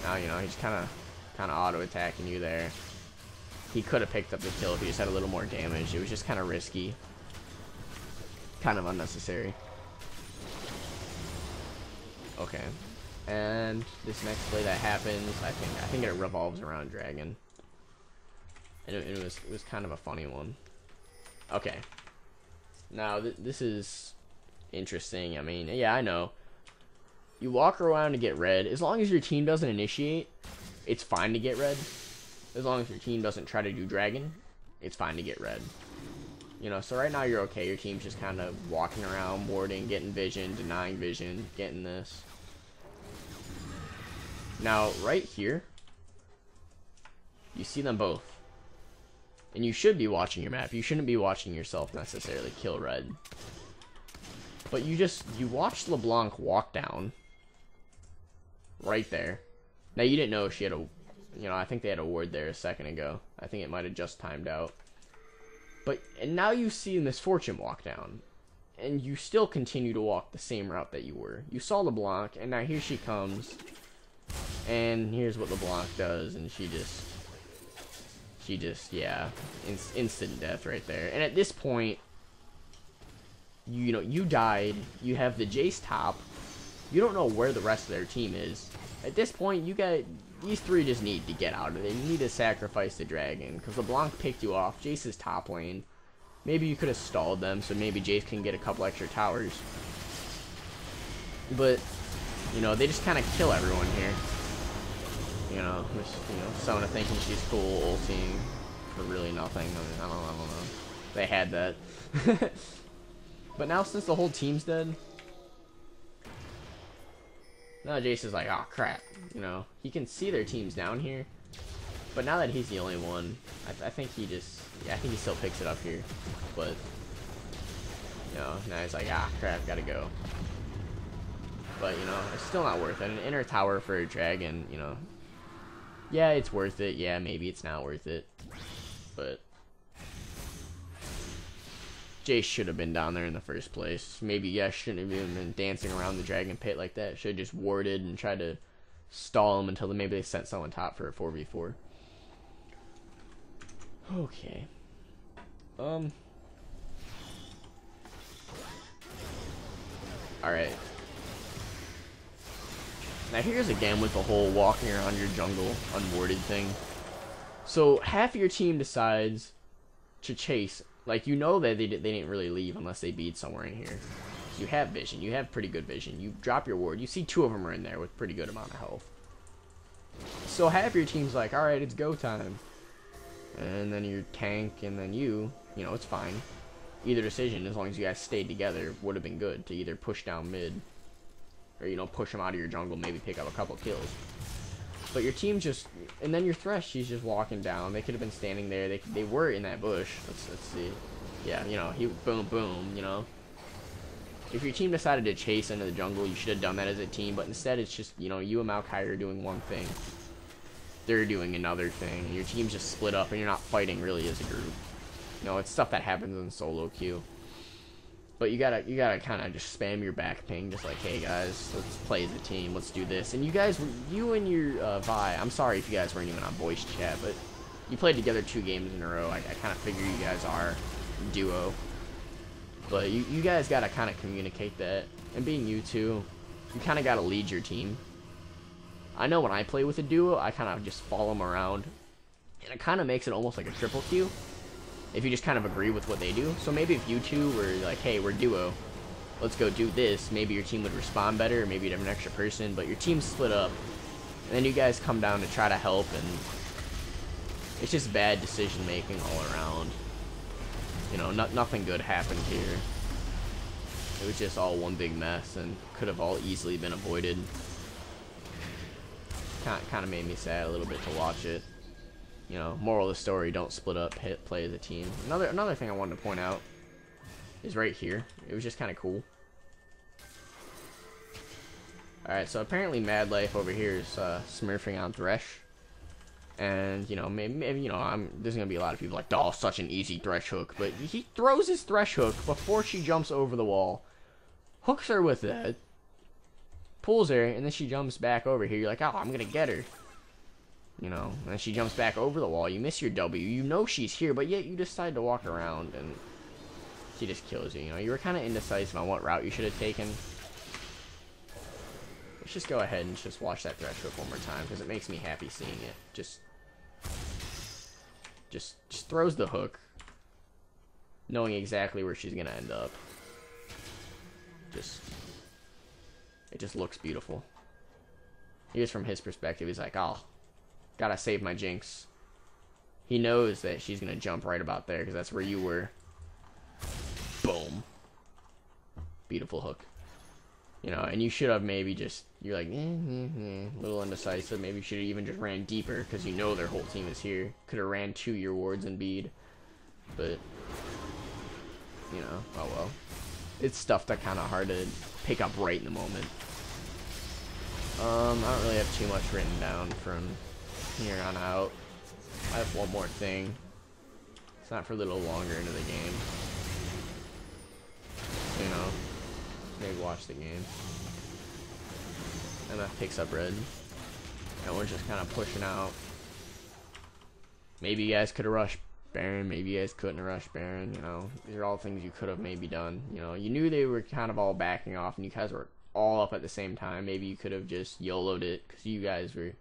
Now, you know, he's kind of auto attacking you there. He could have picked up the kill if he just had a little more damage. It was just kind of risky. Kind of unnecessary. Okay. And this next play that happens, I think it revolves around Dragon. And it was kind of a funny one. Okay. Now this is interesting. I mean, yeah, I know. You walk around to get red. As long as your team doesn't initiate, it's fine to get red. As long as your team doesn't try to do Dragon, it's fine to get red. You know, so right now you're okay. Your team's just kind of walking around, warding, getting vision, denying vision, getting this. Now, right here, you see them both. And you should be watching your map. You shouldn't be watching yourself necessarily kill red. But you watched LeBlanc walk down. Right there. Now, you didn't know she had a, you know, I think they had a ward there a second ago. I think it might have just timed out. And now you see Misfortune walk down. And you still continue to walk the same route that you were. You saw LeBlanc, and now here she comes. And here's what LeBlanc does, and she just, yeah, instant death right there. And at this point, you know, you died. You have the Jace top. You don't know where the rest of their team is. At this point, these three just need to get out of it. You need to sacrifice the Dragon, because LeBlanc picked you off. Jace is top lane. Maybe you could have stalled them, so maybe Jace can get a couple extra towers. But, you know, they just kind of kill everyone here. You know, someone thinking she's cool, ulting for really nothing. I mean, I don't know. They had that. But now since the whole team's dead, now Jace is like, oh crap. You know, he can see their team's down here. But now that he's the only one, I think he just, yeah, I think he still picks it up here. But, you know, now he's like, ah crap, gotta go. But, you know, it's still not worth it. An inner tower for a Dragon, you know, yeah, it's worth it. Yeah, maybe it's not worth it. But Jace should have been down there in the first place. Maybe, yeah, shouldn't have even been dancing around the Dragon Pit like that. Should have just warded and tried to stall him until maybe they sent someone top for a 4v4. Okay. Alright. Now here's again with the whole walking around your jungle unwarded thing. So half of your team decides to chase. Like, you know that they didn't really leave unless they beat somewhere in here. So you have vision. You have pretty good vision. You drop your ward. You see two of them are in there with pretty good amount of health. So half your team's like, alright, it's go time. And then your tank and then you know, it's fine. Either decision, as long as you guys stayed together, would have been good to either push down mid. Or, you know, push them out of your jungle, maybe pick up a couple kills. But your team just, and then your Thresh, she's just walking down. They could have been standing there. They were in that bush. Let's see. Yeah, you know, he boom, boom, you know. If your team decided to chase into the jungle, you should have done that as a team. But instead, it's just, you know, you and Maokai are doing one thing. They're doing another thing. Your team's just split up, and you're not fighting really as a group. You know, it's stuff that happens in solo queue. But you gotta kind of just spam your back ping, just like, hey guys, let's play as a team, let's do this. And you and your Vi, I'm sorry if you guys weren't even on voice chat, but you played together 2 games in a row. I kind of figure you guys are a duo. But you guys gotta kind of communicate that. And being you two, you kind of gotta lead your team. I know when I play with a duo, I kind of just follow them around. And it kind of makes it almost like a triple queue. If you just kind of agree with what they do. So maybe if you two were like, hey, we're duo, let's go do this, maybe your team would respond better, or maybe you'd have an extra person, but your team's split up, and then you guys come down to try to help, and it's just bad decision making all around. You know, nothing good happened here. It was just all one big mess, and could have all easily been avoided. Kind of made me sad a little bit to watch it. You know, moral of the story, don't split up, play as a team. Another thing I wanted to point out is right here. It was just kind of cool. Alright, so apparently Mad Life over here is smurfing on Thresh. And, you know, maybe you know, there's going to be a lot of people like, oh, such an easy Thresh hook. But he throws his Thresh hook before she jumps over the wall. Hooks her with that. Pulls her, and then she jumps back over here. You're like, oh, I'm going to get her. You know, and then she jumps back over the wall. You miss your W. You know she's here, but yet you decide to walk around, and she just kills you. You know, you were kind of indecisive on what route you should have taken. Let's just go ahead and just watch that Thresh hook one more time, because it makes me happy seeing it. Just throws the hook, knowing exactly where she's gonna end up. It just looks beautiful. Here's from his perspective. He's like, oh, gotta save my Jinx. He knows that she's gonna jump right about there, because that's where you were. Boom. Beautiful hook. You know, and you should have maybe just, you're like, a little indecisive. Maybe you should have even just ran deeper, because you know their whole team is here. Could have ran to your wards and bead. But, you know, oh well. It's stuff that kind of hard to pick up right in the moment. I don't really have too much written down from here on out. I have one more thing. It's not for a little longer into the game. You know, maybe watch the game. MF picks up red. And we're just kind of pushing out. Maybe you guys could have rushed Baron. Maybe you guys couldn't have rushed Baron. You know, these are all things you could have maybe done. You know, you knew they were kind of all backing off, and you guys were all up at the same time. Maybe you could have just YOLO'd it, because you guys were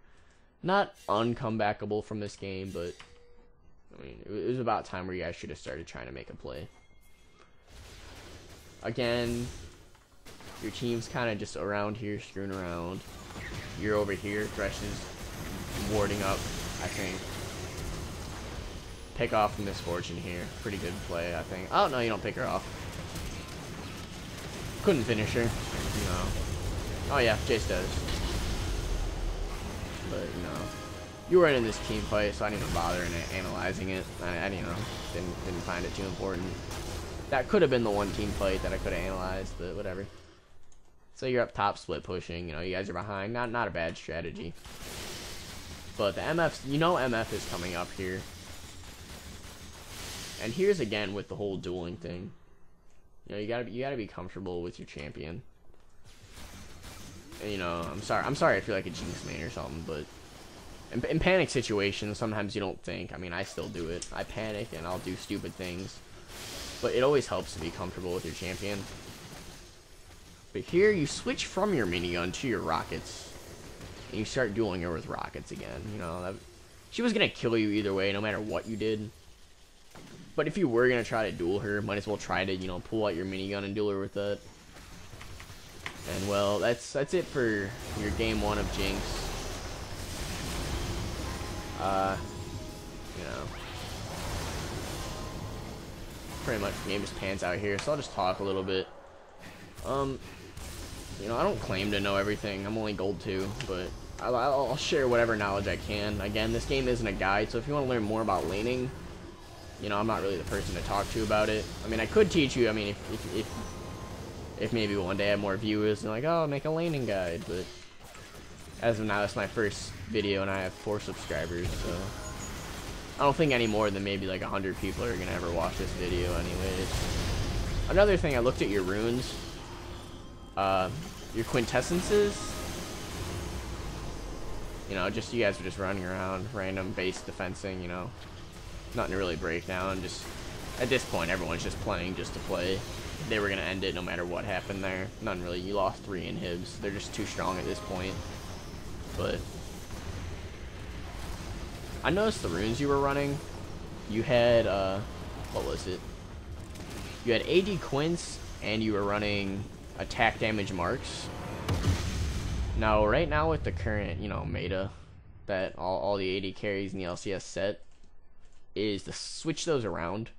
not uncomebackable from this game, but I mean, it was about time where you guys should have started trying to make a play. Again, your team's kind of just around here screwing around. You're over here. Thresh is warding up, I think. Pick off the Misfortune here. Pretty good play, I think. Oh, no, you don't pick her off. Couldn't finish her. No. Oh, yeah, Jace does. But, you know, you weren't in this team fight, so I didn't even bother analyzing it. I you know, didn't find it too important. That could have been the one team fight that I could have analyzed, but whatever. So you're up top split pushing, you know, you guys are behind. Not a bad strategy. But the MF's, you know, MF is coming up here. And here's again with the whole dueling thing. You know, you gotta be comfortable with your champion. And, you know, I'm sorry I feel like a Jinx main or something, but in panic situations, sometimes you don't think. I mean, I still do it. I panic and I'll do stupid things. But it always helps to be comfortable with your champion. But here, you switch from your minigun to your rockets. And you start dueling her with rockets again. You know, she was going to kill you either way, no matter what you did. But if you were going to try to duel her, might as well try to, you know, pull out your minigun and duel her with it. And, well, that's it for your game 1 of Jinx. You know, pretty much the game just pans out here, so I'll just talk a little bit. You know, I don't claim to know everything. I'm only gold 2, but I'll share whatever knowledge I can. Again, this game isn't a guide, so if you want to learn more about laning, you know, I'm not really the person to talk to about it. I mean, I could teach you. I mean, if maybe one day I have more viewers and like, oh, make a laning guide, but as of now, it's my first video and I have 4 subscribers, so I don't think any more than maybe like 100 people are gonna ever watch this video anyways. Another thing, I looked at your runes, your quintessences. You know, just you guys were just running around, random base defensing, you know. Nothing to really break down. Just at this point, everyone's just playing just to play. They were gonna end it no matter what happened there. None really. You lost 3 inhibs. They're just too strong at this point. But I noticed the runes you were running. You had what was it? You had AD Quince and you were running attack damage marks. Now, right now with the current, you know, meta that all the AD carries in the LCS set is to switch those around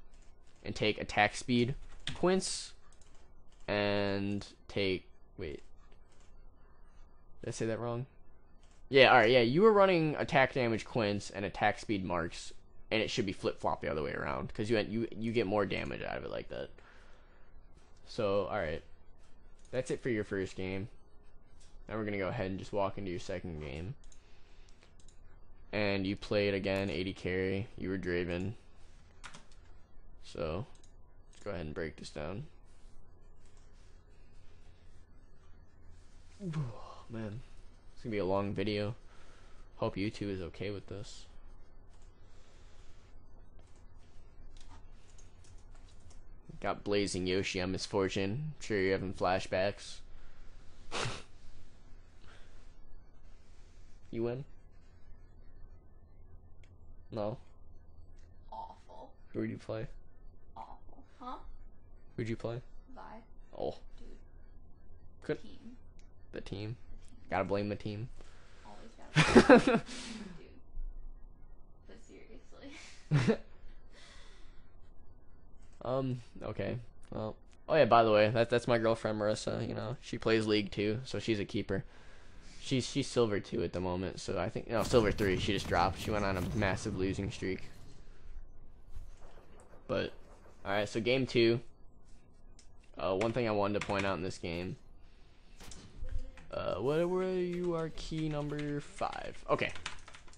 and take attack speed Quince and take, wait, did I say that wrong? Yeah, alright, yeah, you were running attack damage Quince and attack speed marks, and it should be flip-flop the other way around, because you get more damage out of it like that. So, alright. That's it for your first game. Now we're gonna go ahead and just walk into your second game. And you played again, 80 carry. You were Draven. So let's go ahead and break this down. Man, it's gonna be a long video. Hope YouTube is okay with this. Got Blazing Yoshi on Misfortune. I'm sure you're having flashbacks. You win? No. Awful. Who would you play? Awful. Huh? Who'd you play? Vi. Oh. Dude. Good. Team. The team. Gotta blame the team. Always gotta blame dude. But seriously. Okay. Well, oh yeah, by the way, that's my girlfriend Marissa, you know. She plays League too, so she's a keeper. She's silver 2 at the moment, so I think, no, silver 3, she just dropped. She went on a massive losing streak. But alright, so game 2. One thing I wanted to point out in this game. What were you? Are key number 5. Okay.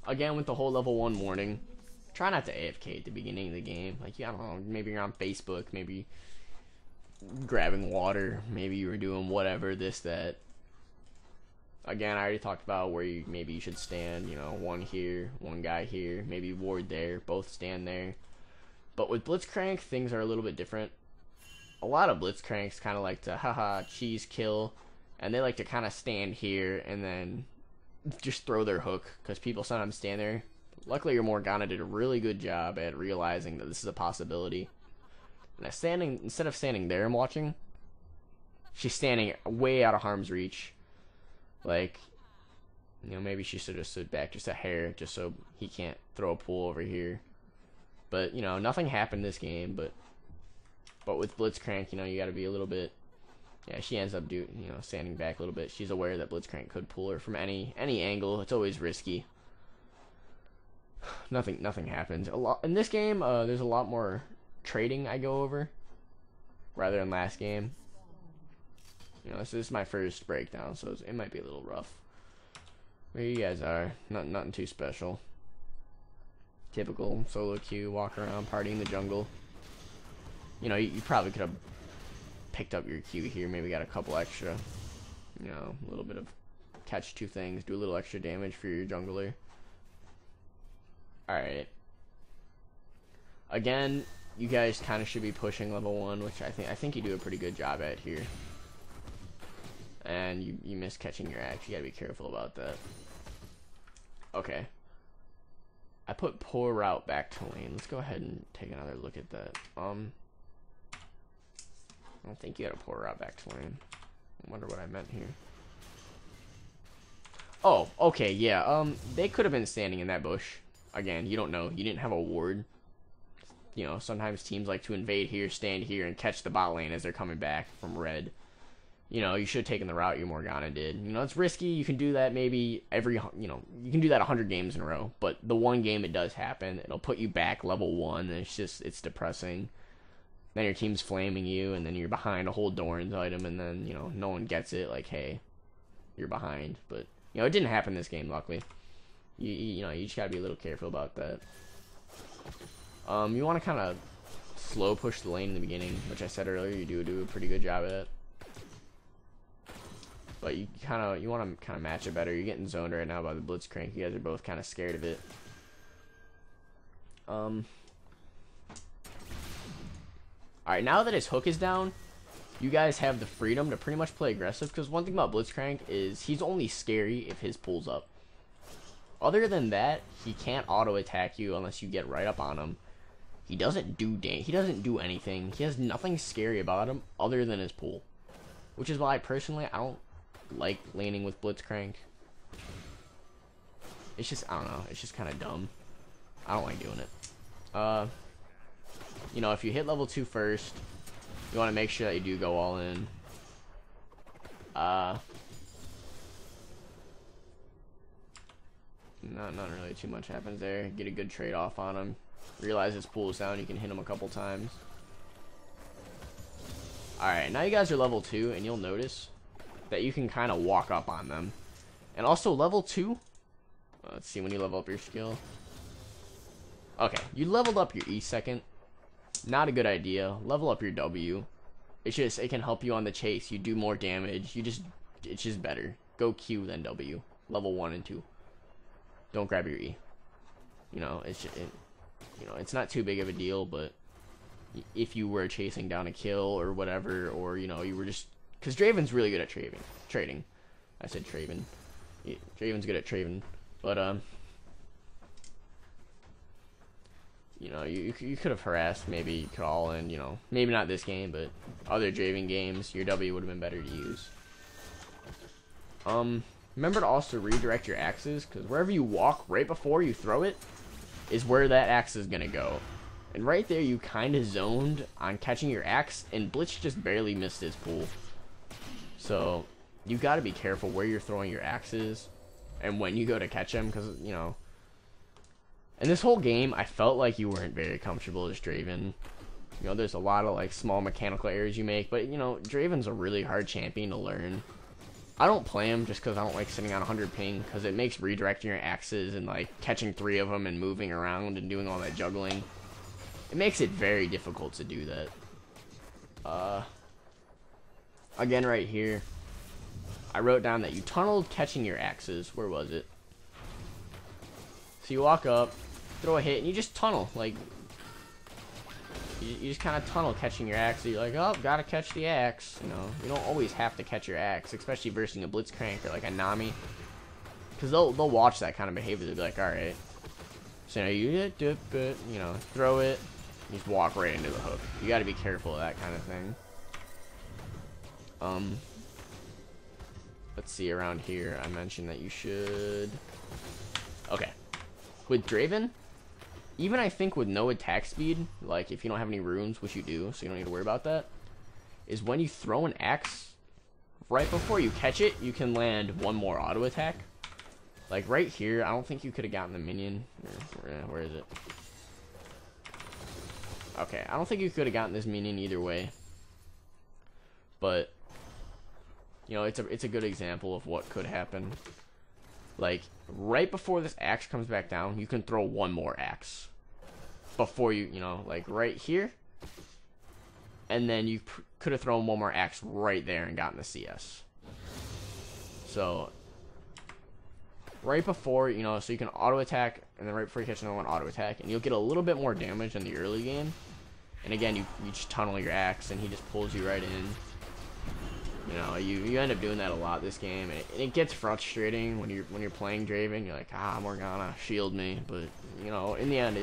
Again with the whole level 1 warning. Try not to AFK at the beginning of the game. Like, I don't know, maybe you're on Facebook, maybe grabbing water, maybe you were doing whatever, this, that. Again, I already talked about where maybe you should stand, you know, one here, one guy here, maybe ward there, both stand there. But with Blitzcrank, things are a little bit different. A lot of Blitzcranks kind of like to, haha, cheese kill, and they like to kind of stand here and then just throw their hook, because people sometimes stand there. Luckily, your Morgana did a really good job at realizing that this is a possibility. And instead of standing there and watching, she's standing way out of harm's reach. Like, you know, maybe she should have stood back just a hair, just so he can't throw a pool over here. But, you know, nothing happened this game, but with Blitzcrank, you know, you gotta be a little bit, yeah, she ends up standing back a little bit. She's aware that Blitzcrank could pull her from any angle. It's always risky. Nothing happens. In this game, there's a lot more trading I go over rather than last game. You know, this is my first breakdown, so it might be a little rough. There you guys are. Nothing too special. Typical solo queue, walk around, party in the jungle. You know, you probably could have picked up your queue here, maybe got a couple extra. You know, a little bit of catch 2 things, do a little extra damage for your jungler. Alright. Again, you guys kind of should be pushing level 1, which I think you do a pretty good job at here. And you miss catching your axe. You gotta be careful about that. Okay. I put poor route back to lane. Let's go ahead and take another look at that. I don't think you had a poor route back to lane. I wonder what I meant here. Oh, okay, yeah. They could have been standing in that bush. Again, you don't know. You didn't have a ward. You know, sometimes teams like to invade here, stand here, and catch the bot lane as they're coming back from red. You know, you should have taken the route your Morgana did. You know, it's risky. You can do that maybe you can do that 100 games in a row. But the one game it does happen, it'll put you back level 1, and it's depressing. Then your team's flaming you, and then you're behind a whole Doran's item, and then, you know, no one gets it. Like, hey, you're behind. But, you know, it didn't happen this game, luckily. You know, you just gotta be a little careful about that. You want to kind of slow push the lane in the beginning, which I said earlier you do a pretty good job at it. But you want to kind of match it better. You're getting zoned right now by the Blitzcrank. You guys are both kind of scared of it. Alright, now that his hook is down, you guys have the freedom to pretty much play aggressive, because one thing about Blitzcrank is he's only scary if his pulls up. Other than that, he can't auto attack you unless you get right up on him. He doesn't do anything. He has nothing scary about him other than his pull. Which is why personally I don't like laning with Blitzcrank. It's just, I don't know, it's just kind of dumb. I don't like doing it. You know, if you hit level 2 first, you want to make sure that you do go all in. Not really too much happens there. Get a good trade off on him. Realize his pool is down, you can hit him a couple times. Alright, now you guys are level 2, and you'll notice that you can kind of walk up on them. And also level 2. Let's see when you level up your skill. Okay, you leveled up your E second. Not a good idea. Level up your W. It can help you on the chase. You do more damage. It's just better. Go Q then W. Level 1 and 2. Don't grab your E. You know, it's not too big of a deal, but if you were chasing down a kill or whatever, or you know, you were just, because Draven's really good at trading. I said Draven. Yeah, Draven's good at trading, but you know, you could have harassed, maybe you could all in, you know, maybe not this game, but other Draven games, your W would have been better to use. Remember to also redirect your axes, because wherever you walk right before you throw it is where that axe is gonna go. And right there, you kind of zoned on catching your axe, and Blitz just barely missed his pool. So you got to be careful where you're throwing your axes and when you go to catch them, because, you know, in this whole game, I felt like you weren't very comfortable as Draven. You know, there's a lot of, like, small mechanical errors you make, but, you know, Draven's a really hard champion to learn. I don't play him just because I don't like sitting on 100 ping, because it makes redirecting your axes and, like, catching 3 of them and moving around and doing all that juggling. It makes it very difficult to do that. Again, right here, I wrote down that you tunneled catching your axes. Where was it? So you walk up, throw a hit, and you just tunnel. Like, you just kind of tunnel catching your axe. So you're like, oh, gotta catch the axe. You know, you don't always have to catch your axe, especially versus a Blitzcrank or like a Nami, because they'll watch that kind of behavior. They'll be like, all right. So you know, throw it, you just walk right into the hook. You got to be careful of that kind of thing. Let's see, around here, I mentioned that you should. Okay, with Draven, even I think with no attack speed, like if you don't have any runes, which you do, so you don't need to worry about that, is when you throw an axe, right before you catch it, you can land 1 more auto attack. Like right here, I don't think you could have gotten the minion. Where is it? Okay, I don't think you could have gotten this minion either way. But, you know, it's a good example of what could happen. Like, right before this axe comes back down, you can throw 1 more axe. Before you know, like right here. And then you could have thrown 1 more axe right there and gotten the CS. So, right before, you know, so you can auto attack, and then right before you catch another one, auto attack, and you'll get a little bit more damage in the early game. And again, you just tunnel your axe, and he just pulls you right in. You know, you end up doing that a lot this game, and it gets frustrating when you're playing Draven. You're like, Morgana, shield me, but you know, in the end,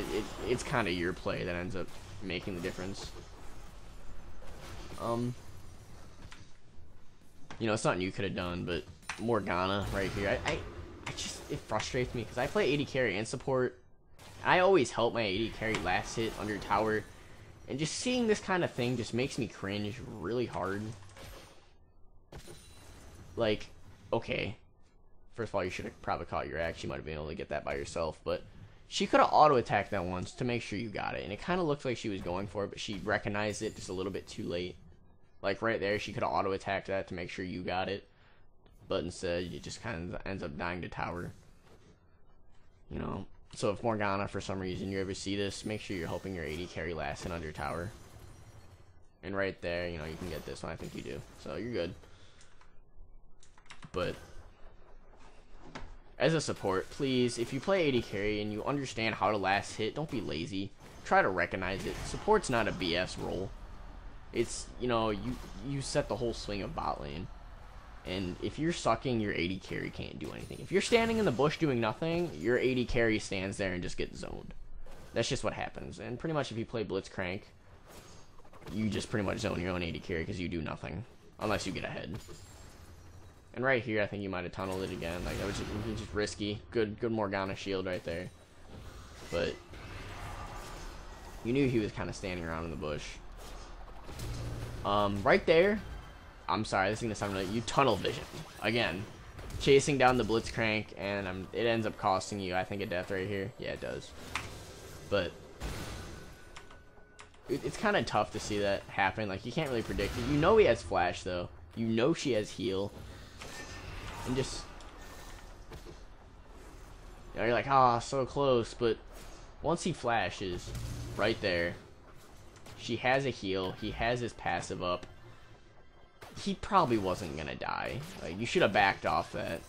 it's kind of your play that ends up making the difference. You know, it's nothing you could have done, but Morgana right here, it frustrates me because I play AD carry and support. I always help my AD carry last hit under tower, and just seeing this kind of thing just makes me cringe really hard. Like, okay, first of all, you should have probably caught your axe. You might have been able to get that by yourself, but she could have auto attacked that once to make sure you got it, and it kind of looked like she was going for it, but she recognized it just a little bit too late. Like right there, she could have auto attacked that to make sure you got it, but instead it just kind of ends up dying to tower. You know, so if Morgana for some reason you ever see this, make sure you're hoping your AD carry lasts in under tower. And right there, you know, you can get this one. I think you do, so you're good. But as a support, please, if you play AD carry and you understand how to last hit, don't be lazy. Try to recognize it. Support's not a BS role. It's, you know, you set the whole swing of bot lane. And if you're sucking, your AD carry can't do anything. If you're standing in the bush doing nothing, your AD carry stands there and just gets zoned. That's just what happens. And pretty much if you play Blitzcrank, you just pretty much zone your own AD carry because you do nothing. Unless you get ahead. And right here, I think you might have tunneled it again. Like, that was just risky. Good Morgana shield right there. But you knew he was kind of standing around in the bush. Right there, I'm sorry, this is gonna sound like you tunnel vision again, chasing down the Blitzcrank, and it ends up costing you, I think, a death right here. Yeah, it does. But it's kind of tough to see that happen. Like, you can't really predict it. You know he has flash though. You know she has heal. and just, you know, you're like, ah, oh, so close, but once he flashes right there, she has a heal, he has his passive up, he probably wasn't gonna die. Like, you should have backed off that.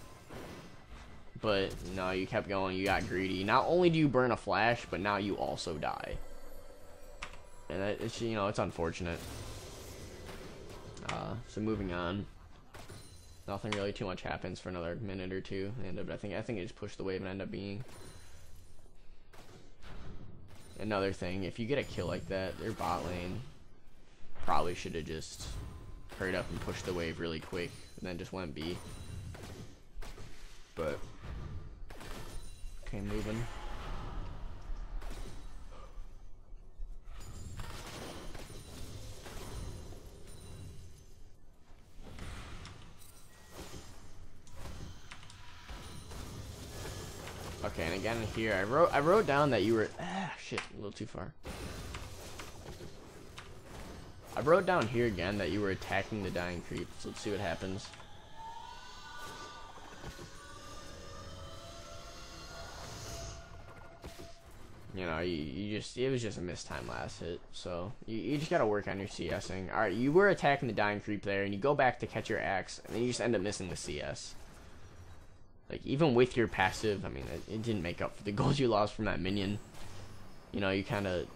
But no, you kept going, you got greedy. Not only do you burn a flash, but now you also die. And that, it's, you know, it's unfortunate. So moving on. Nothing really too much happens for another minute or two. And I think it just pushed the wave and ended up being another thing. If you get a kill like that, their bot lane probably should have just hurried up and pushed the wave really quick, and then just went B. But okay, moving. Okay, and again here, I wrote down that you were shit, a little too far. I wrote down here again that you were attacking the dying creep, so let's see what happens. You know, you just, it was just a missed time last hit, so you just gotta work on your CSing. Alright, you were attacking the dying creep there, and you go back to catch your axe, and then you just end up missing the CS. Like, even with your passive, I mean, it didn't make up for the gold you lost from that minion. You know, you kind of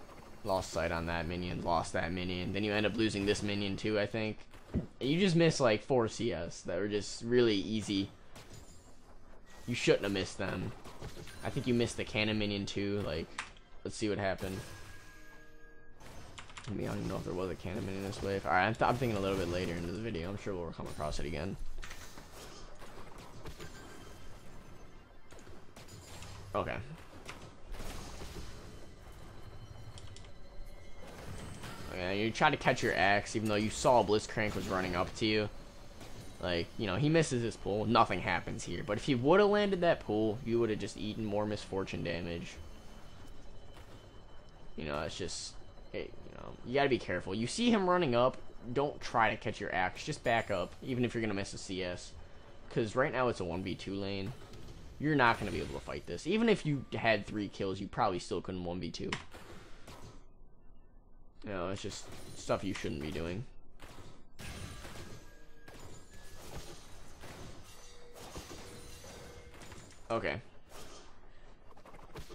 lost sight on that minion, lost that minion, then you end up losing this minion too, I think. And you just missed like 4 CS that were just really easy. You shouldn't have missed them. I think you missed the cannon minion too. Like, let's see what happened. I mean, I don't even know if there was a cannon minion this wave. Alright, I'm thinking a little bit later into the video. I'm sure we'll come across it again. Okay. Okay, you try to catch your axe, even though you saw Blitzcrank was running up to you. Like, you know, he misses his pull. Nothing happens here. But if he would have landed that pull, you would have just eaten more misfortune damage. You know, it's just, hey, you know, you gotta be careful. You see him running up, don't try to catch your axe. Just back up, even if you're gonna miss a CS. Because right now it's a 1v2 lane. You're not going to be able to fight this. Even if you had 3 kills, you probably still couldn't 1v2. You know, it's just stuff you shouldn't be doing. Okay.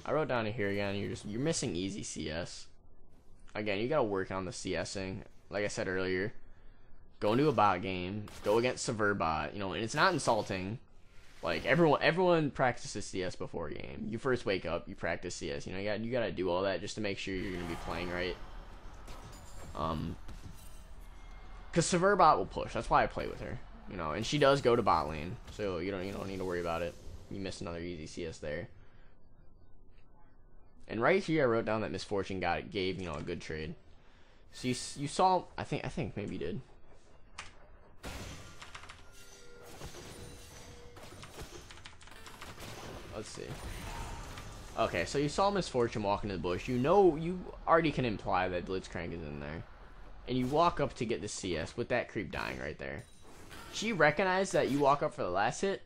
I wrote down here again, you're missing easy CS. Again, you got to work on the CSing. Like I said earlier, go into a bot game, go against Severe bot, you know, and it's not insulting. Like, everyone practices CS before a game. You first wake up, you practice CS. You know, you gotta do all that just to make sure you're gonna be playing right. Cause Severe bot will push. That's why I play with her. You know, and she does go to bot lane, so you don't need to worry about it. You missed another easy CS there. And right here, I wrote down that Misfortune gave, you know, a good trade. So you saw, I think maybe you did. Let's see. Okay, so you saw Misfortune walk into the bush. You know, you already can imply that Blitzcrank is in there. And you walk up to get the CS with that creep dying right there. She recognized that you walk up for the last hit,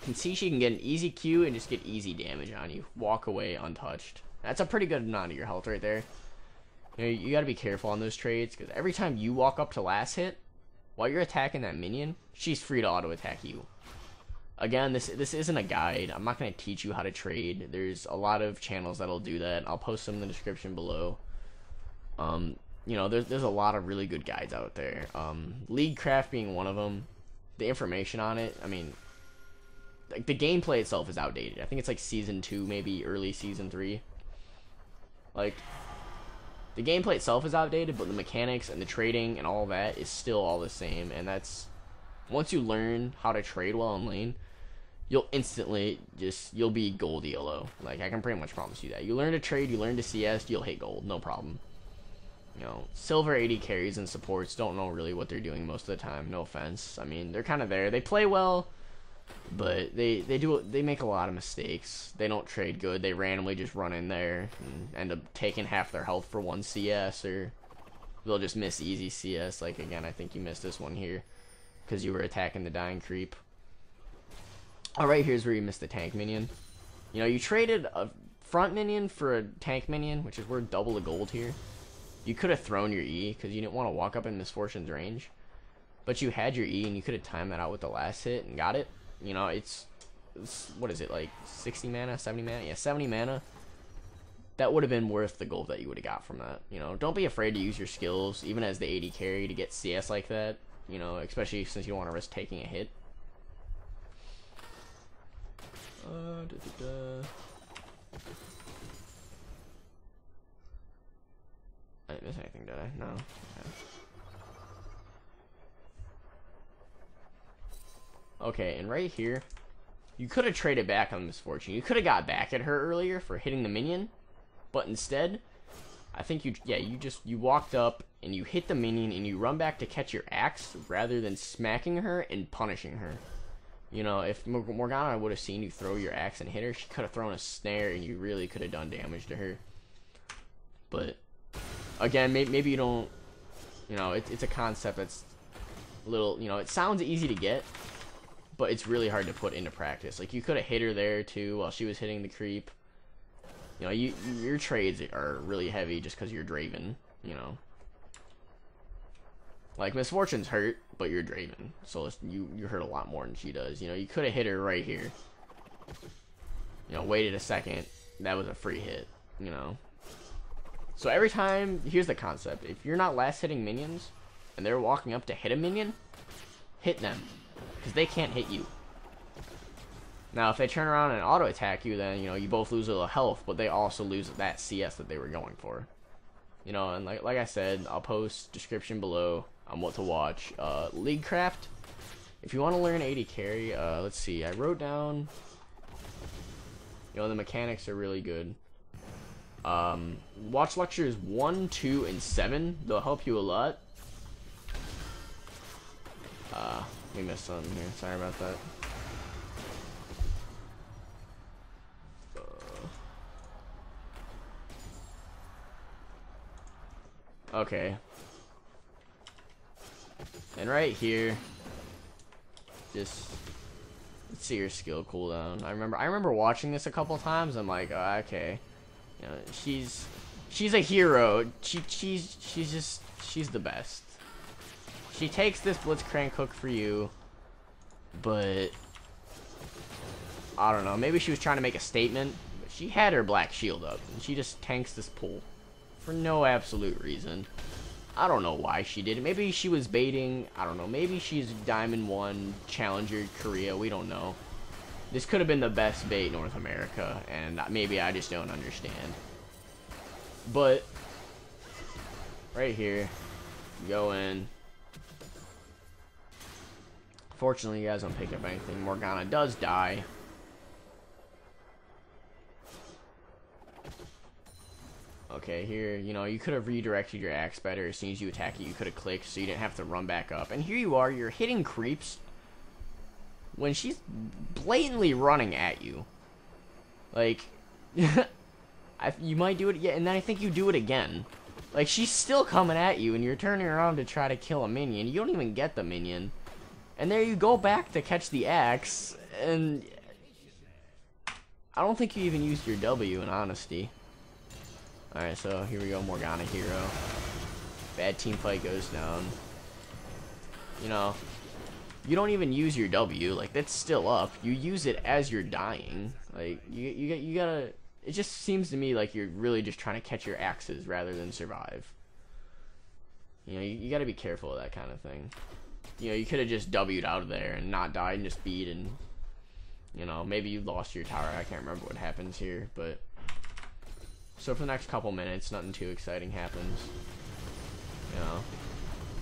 can see she can get an easy Q and just get easy damage on you. Walk away untouched. That's a pretty good amount of your health right there. You know, you gotta be careful on those trades, because every time you walk up to last hit, while you're attacking that minion, she's free to auto attack you. Again, this isn't a guide. I'm not going to teach you how to trade. There's a lot of channels that'll do that. I'll post them in the description below. You know, there's a lot of really good guides out there. Leaguecraft being one of them. The information on it, I mean, like, the gameplay itself is outdated. I think it's like season 2, maybe early season 3. Like, the gameplay itself is outdated, but the mechanics and the trading and all that is still all the same. And that's, once you learn how to trade well in lane, you'll instantly you'll be gold yellow. Like, I can pretty much promise you that. You learn to trade, you learn to CS, you'll hit gold, no problem. You know, silver 80 carries and supports don't know really what they're doing most of the time, no offense. I mean, they're kind of there. They play well, but they make a lot of mistakes. They don't trade good. They randomly just run in there and end up taking half their health for 1 CS, or they'll just miss easy CS. Like, again, I think you missed this one here because you were attacking the dying creep. Oh, right here's where you missed the tank minion. You know, you traded a front minion for a tank minion, which is worth double the gold here. You could have thrown your E, because you didn't want to walk up in Misfortune's range. But you had your E, and you could have timed that out with the last hit and got it. You know, it's what is it, like 60 mana, 70 mana? Yeah, 70 mana. That would have been worth the gold that you would have got from that. You know, don't be afraid to use your skills, even as the AD carry, to get CS like that. You know, especially since you don't want to risk taking a hit. I didn't miss anything, did I? No. Okay, and right here, you could have traded back on Misfortune. You could have got back at her earlier for hitting the minion, but instead, I think you walked up and you hit the minion and you run back to catch your axe rather than smacking her and punishing her. You know, if Morgana would have seen you throw your axe and hit her, she could have thrown a snare and you really could have done damage to her. But again, maybe you don't, you know, it's a concept that's a little, you know, it sounds easy to get, but it's really hard to put into practice. Like, you could have hit her there too while she was hitting the creep. You know, your trades are really heavy just because you're Draven, you know. Like, Misfortune's hurt, but you're Draven, so you hurt a lot more than she does. You know, you could have hit her right here. You know, waited a second. That was a free hit, you know. So every time, here's the concept. If you're not last hitting minions, and they're walking up to hit a minion, hit them. Because they can't hit you. Now, if they turn around and auto attack you, then, you know, you both lose a little health, but they also lose that CS that they were going for. You know, and like I said, I'll post description below on what to watch. Leaguecraft, if you want to learn AD carry, let's see, I wrote down, you know, the mechanics are really good. Watch lectures 1, 2, and 7. They'll help you a lot. We missed something here. Sorry about that. Okay. And right here, just let's see your skill cooldown. I remember watching this a couple times. I'm like, oh, okay, you know, she's a hero. She's the best. She takes this Blitzcrank hook for you, but I don't know. Maybe she was trying to make a statement. But she had her black shield up, and she just tanks this pull for no absolute reason. I don't know why she did it. Maybe she was baiting. I don't know. Maybe she's Diamond 1 Challenger Korea. We don't know. This could have been the best bait North America, and maybe I just don't understand. But right here, go in. Fortunately, you guys don't pick up anything. Morgana does die. Okay, here, you know, you could have redirected your axe better. As soon as you attack it, you could have clicked so you didn't have to run back up. And here you are, you're hitting creeps when she's blatantly running at you. Like, you might do it again, and then I think you do it again. Like, she's still coming at you, and you're turning around to try to kill a minion. You don't even get the minion. And there you go back to catch the axe, and I don't think you even used your W, in honesty. Alright, so here we go, Morgana hero. Bad team fight goes down. You know, you don't even use your W, like, that's still up. You use it as you're dying. Like, you gotta, it just seems to me like you're really just trying to catch your axes rather than survive. You know, you gotta be careful of that kind of thing. You know, you could have just W'd out of there and not died and just beat, and, you know, maybe you lost your tower. I can't remember what happens here, but so for the next couple minutes, nothing too exciting happens. You know,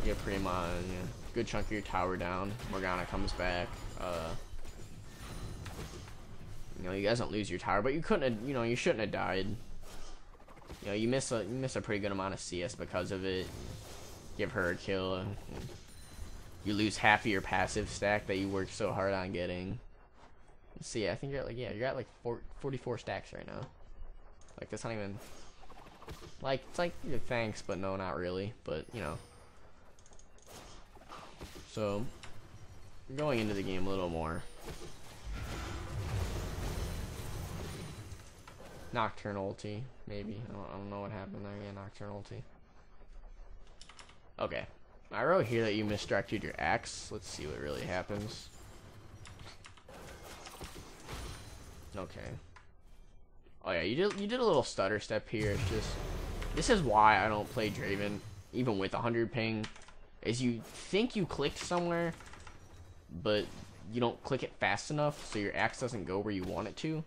you get pretty much a good chunk of your tower down. Morgana comes back. You know, you guys don't lose your tower, but you couldn't have, you know, you shouldn't have died. You know, you miss a pretty good amount of CS because of it. Give her a kill. You lose half of your passive stack that you worked so hard on getting. Let's see, I think you're at like, yeah, you're at like 44 stacks right now. Like, that's not even, like, it's like, thanks, but no, not really, but, you know. So, going into the game a little more. Nocturnal ulti, maybe. I don't know what happened there. Yeah, Nocturnal ulti. Okay. I wrote here that you misdirected your axe. Let's see what really happens. Okay. Oh yeah, you did a little stutter step here. It's just, this is why I don't play Draven, even with 100 ping, is you think you clicked somewhere, but you don't click it fast enough, so your axe doesn't go where you want it to.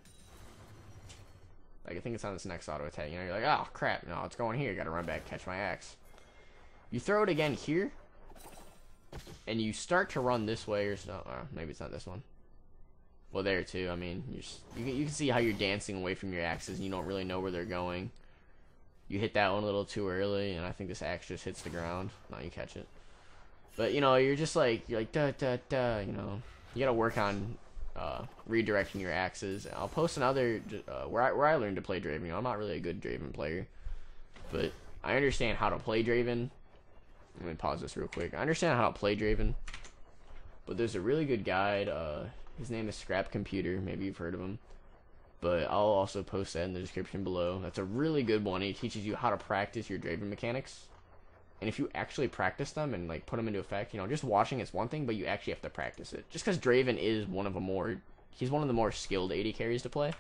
Like, I think it's on this next auto attack. You know, you're like, oh crap, no, it's going here. You gotta run back, catch my axe. You throw it again here, and you start to run this way, or so. Maybe it's not this one. Well, there too. I mean, you can see how you're dancing away from your axes, and you don't really know where they're going. You hit that one a little too early, and I think this axe just hits the ground. No, you catch it. But you know, you're like da da da. You know, you gotta work on redirecting your axes. I'll post another where I learned to play Draven. You know, I'm not really a good Draven player, but I understand how to play Draven. Let me pause this real quick. I understand how to play Draven, but there's a really good guide. His name is Scrap Computer. Maybe you've heard of him. But I'll also post that in the description below. That's a really good one. He teaches you how to practice your Draven mechanics. And if you actually practice them and like put them into effect, you know, just watching is one thing, but you actually have to practice it. Just because Draven is he's one of the more skilled AD carries to play.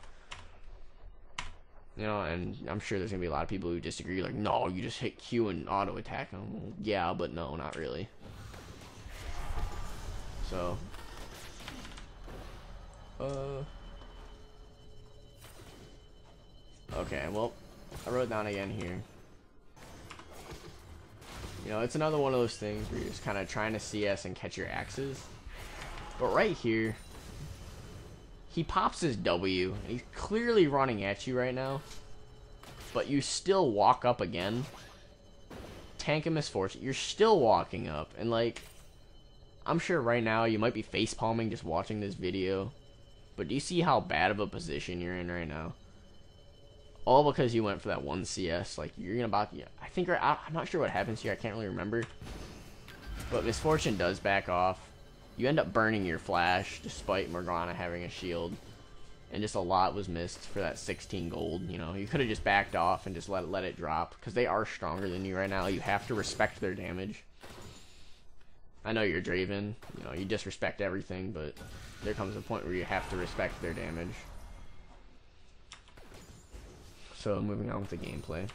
You know, and I'm sure there's gonna be a lot of people who disagree. Like, no, you just hit Q and auto attack. Well, yeah, but no, not really. So, okay, well, I wrote down again here. You know, it's another one of those things where you're just kind of trying to CS and catch your axes. But right here, he pops his W, and he's clearly running at you right now. But you still walk up again. Tank of Misfortune. You're still walking up. And like, I'm sure right now you might be facepalming just watching this video. But do you see how bad of a position you're in right now? All because you went for that one CS. Like, you're gonna about, yeah, I think, I'm not sure what happens here. I can't really remember. But Misfortune does back off. You end up burning your flash, despite Morgana having a shield. And just a lot was missed for that 16 gold. You know, you could have just backed off and just let it drop. Because they are stronger than you right now. You have to respect their damage. I know you're Draven. You know, you disrespect everything. But there comes a point where you have to respect their damage. So, moving on with the gameplay.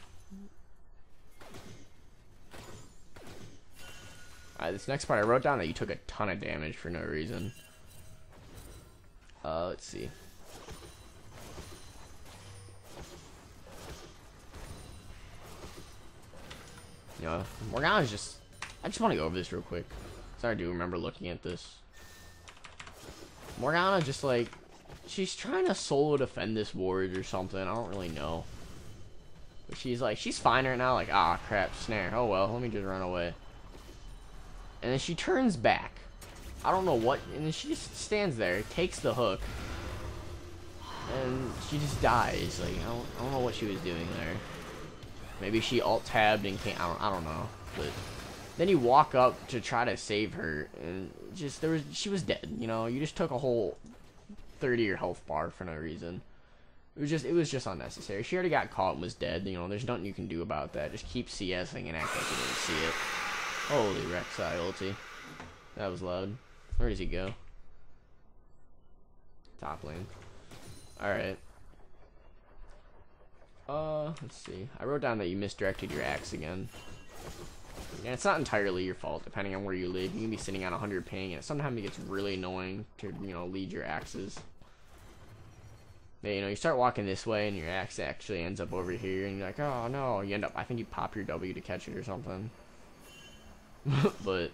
Alright, this next part, I wrote down that you took a ton of damage for no reason. Let's see. You know, Morgana's just... I just want to go over this real quick. Sorry, I do remember looking at this. Morgana just, like... She's trying to solo defend this ward or something. I don't really know. But she's like... She's fine right now. Like, ah, crap, snare. Oh, well, let me just run away. And then she turns back. I don't know what... And then she just stands there, takes the hook. And she just dies. Like, I don't know what she was doing there. Maybe she alt-tabbed and can't... I don't know. But then you walk up to try to save her. And just... She was dead, you know? You just took a whole 30 or health bar for no reason. It was just unnecessary. She already got caught and was dead. You know, there's nothing you can do about that. Just keep CSing and act like you didn't see it. Holy Rek'Sai ulti. That was loud. Where does he go? Top lane. Alright. Let's see. I wrote down that you misdirected your axe again. And it's not entirely your fault, depending on where you live. You can be sitting on 100 ping, and sometimes it gets really annoying to, you know, lead your axes. But, you know, you start walking this way, and your axe actually ends up over here, and you're like, oh no. You end up, I think you pop your W to catch it or something. But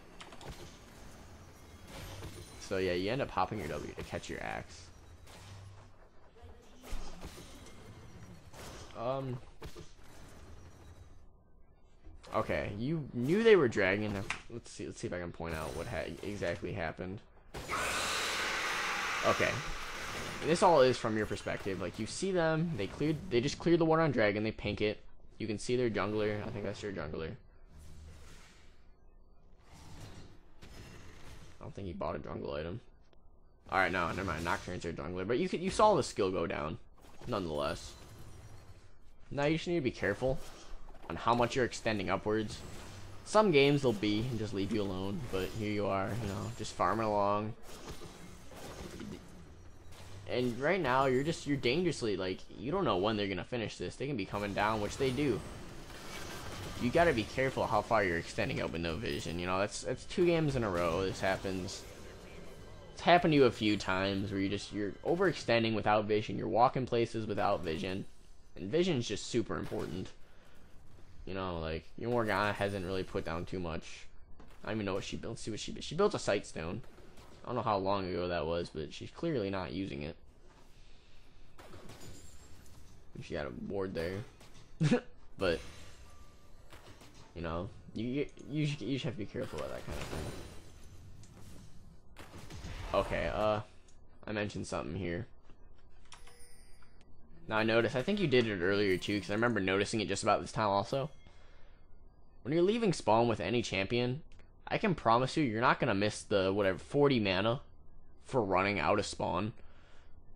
so yeah, you end up popping your W to catch your axe. Okay, you knew they were dragging. Let's see if I can point out what exactly happened. Okay, this all is from your perspective. Like, you see them, they just cleared the water on dragon, they pink it. You can see their jungler. I think that's your jungler. I don't think he bought a jungle item. Alright, no, never mind. Nocturne's your jungler. But you saw the skill go down, nonetheless. Now you just need to be careful on how much you're extending upwards. Some games they'll be and just leave you alone, but here you are, you know, just farming along. And right now you're dangerously, like, you don't know when they're gonna finish this. They can be coming down, which they do. You gotta be careful how far you're extending out with no vision. You know, that's 2 games in a row this happens. It's happened to you a few times where you're overextending without vision. You're walking places without vision, and vision's just super important. You know, like, your Morgana hasn't really put down too much. I don't even know what she built. Let's see what she built. She built a Sightstone. I don't know how long ago that was, but she's clearly not using it. She got a ward there. But, you know, you just have to be careful about that kind of thing. Okay, I mentioned something here. Now I noticed, I think you did it earlier too, because I remember noticing it just about this time also. When you're leaving spawn with any champion, I can promise you're not going to miss the, 40 mana for running out of spawn.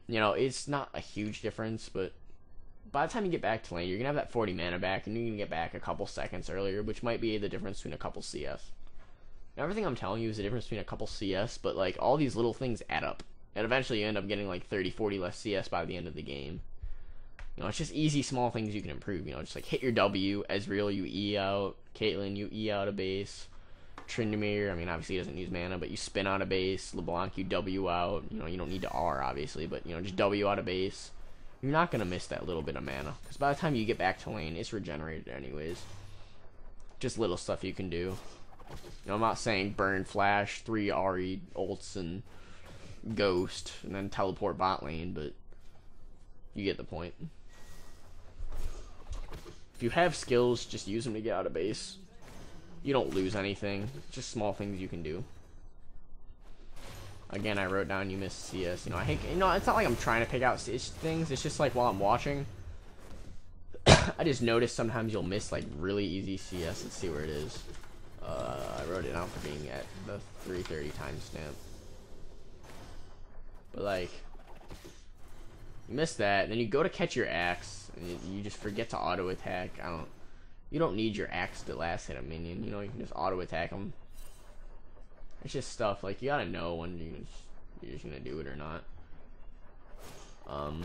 You know, it's not a huge difference, but by the time you get back to lane, you're going to have that 40 mana back, and you're going to get back a couple seconds earlier, which might be the difference between a couple CS. Now, everything I'm telling you is the difference between a couple CS, but, like, all these little things add up. And eventually you end up getting, like, 30, 40 less CS by the end of the game. You know, it's just easy, small things you can improve. You know, just like hit your W, Ezreal, you E out, Caitlyn, you E out a base, Tryndamere, I mean, obviously he doesn't use mana, but you spin out a base, LeBlanc, you W out. You know, you don't need to R, obviously, but, you know, just W out a base. You're not going to miss that little bit of mana, because by the time you get back to lane, it's regenerated anyways. Just little stuff you can do. You know, I'm not saying burn, flash, 3 RE ults, and ghost, and then teleport bot lane, but you get the point. If you have skills, just use them to get out of base. You don't lose anything. Just small things you can do. Again, I wrote down you missed CS. You know, I hate. You know, it's not like I'm trying to pick out things. It's just like while I'm watching, I just notice sometimes you'll miss like really easy CS. Let's see where it is. I wrote it down for being at the 3:30 timestamp. But like, you miss that, and then you go to catch your axe, and you just forget to auto attack. You don't need your axe to last hit a minion. You know, you can just auto attack them. It's just stuff like you gotta know when you're just gonna do it or not. All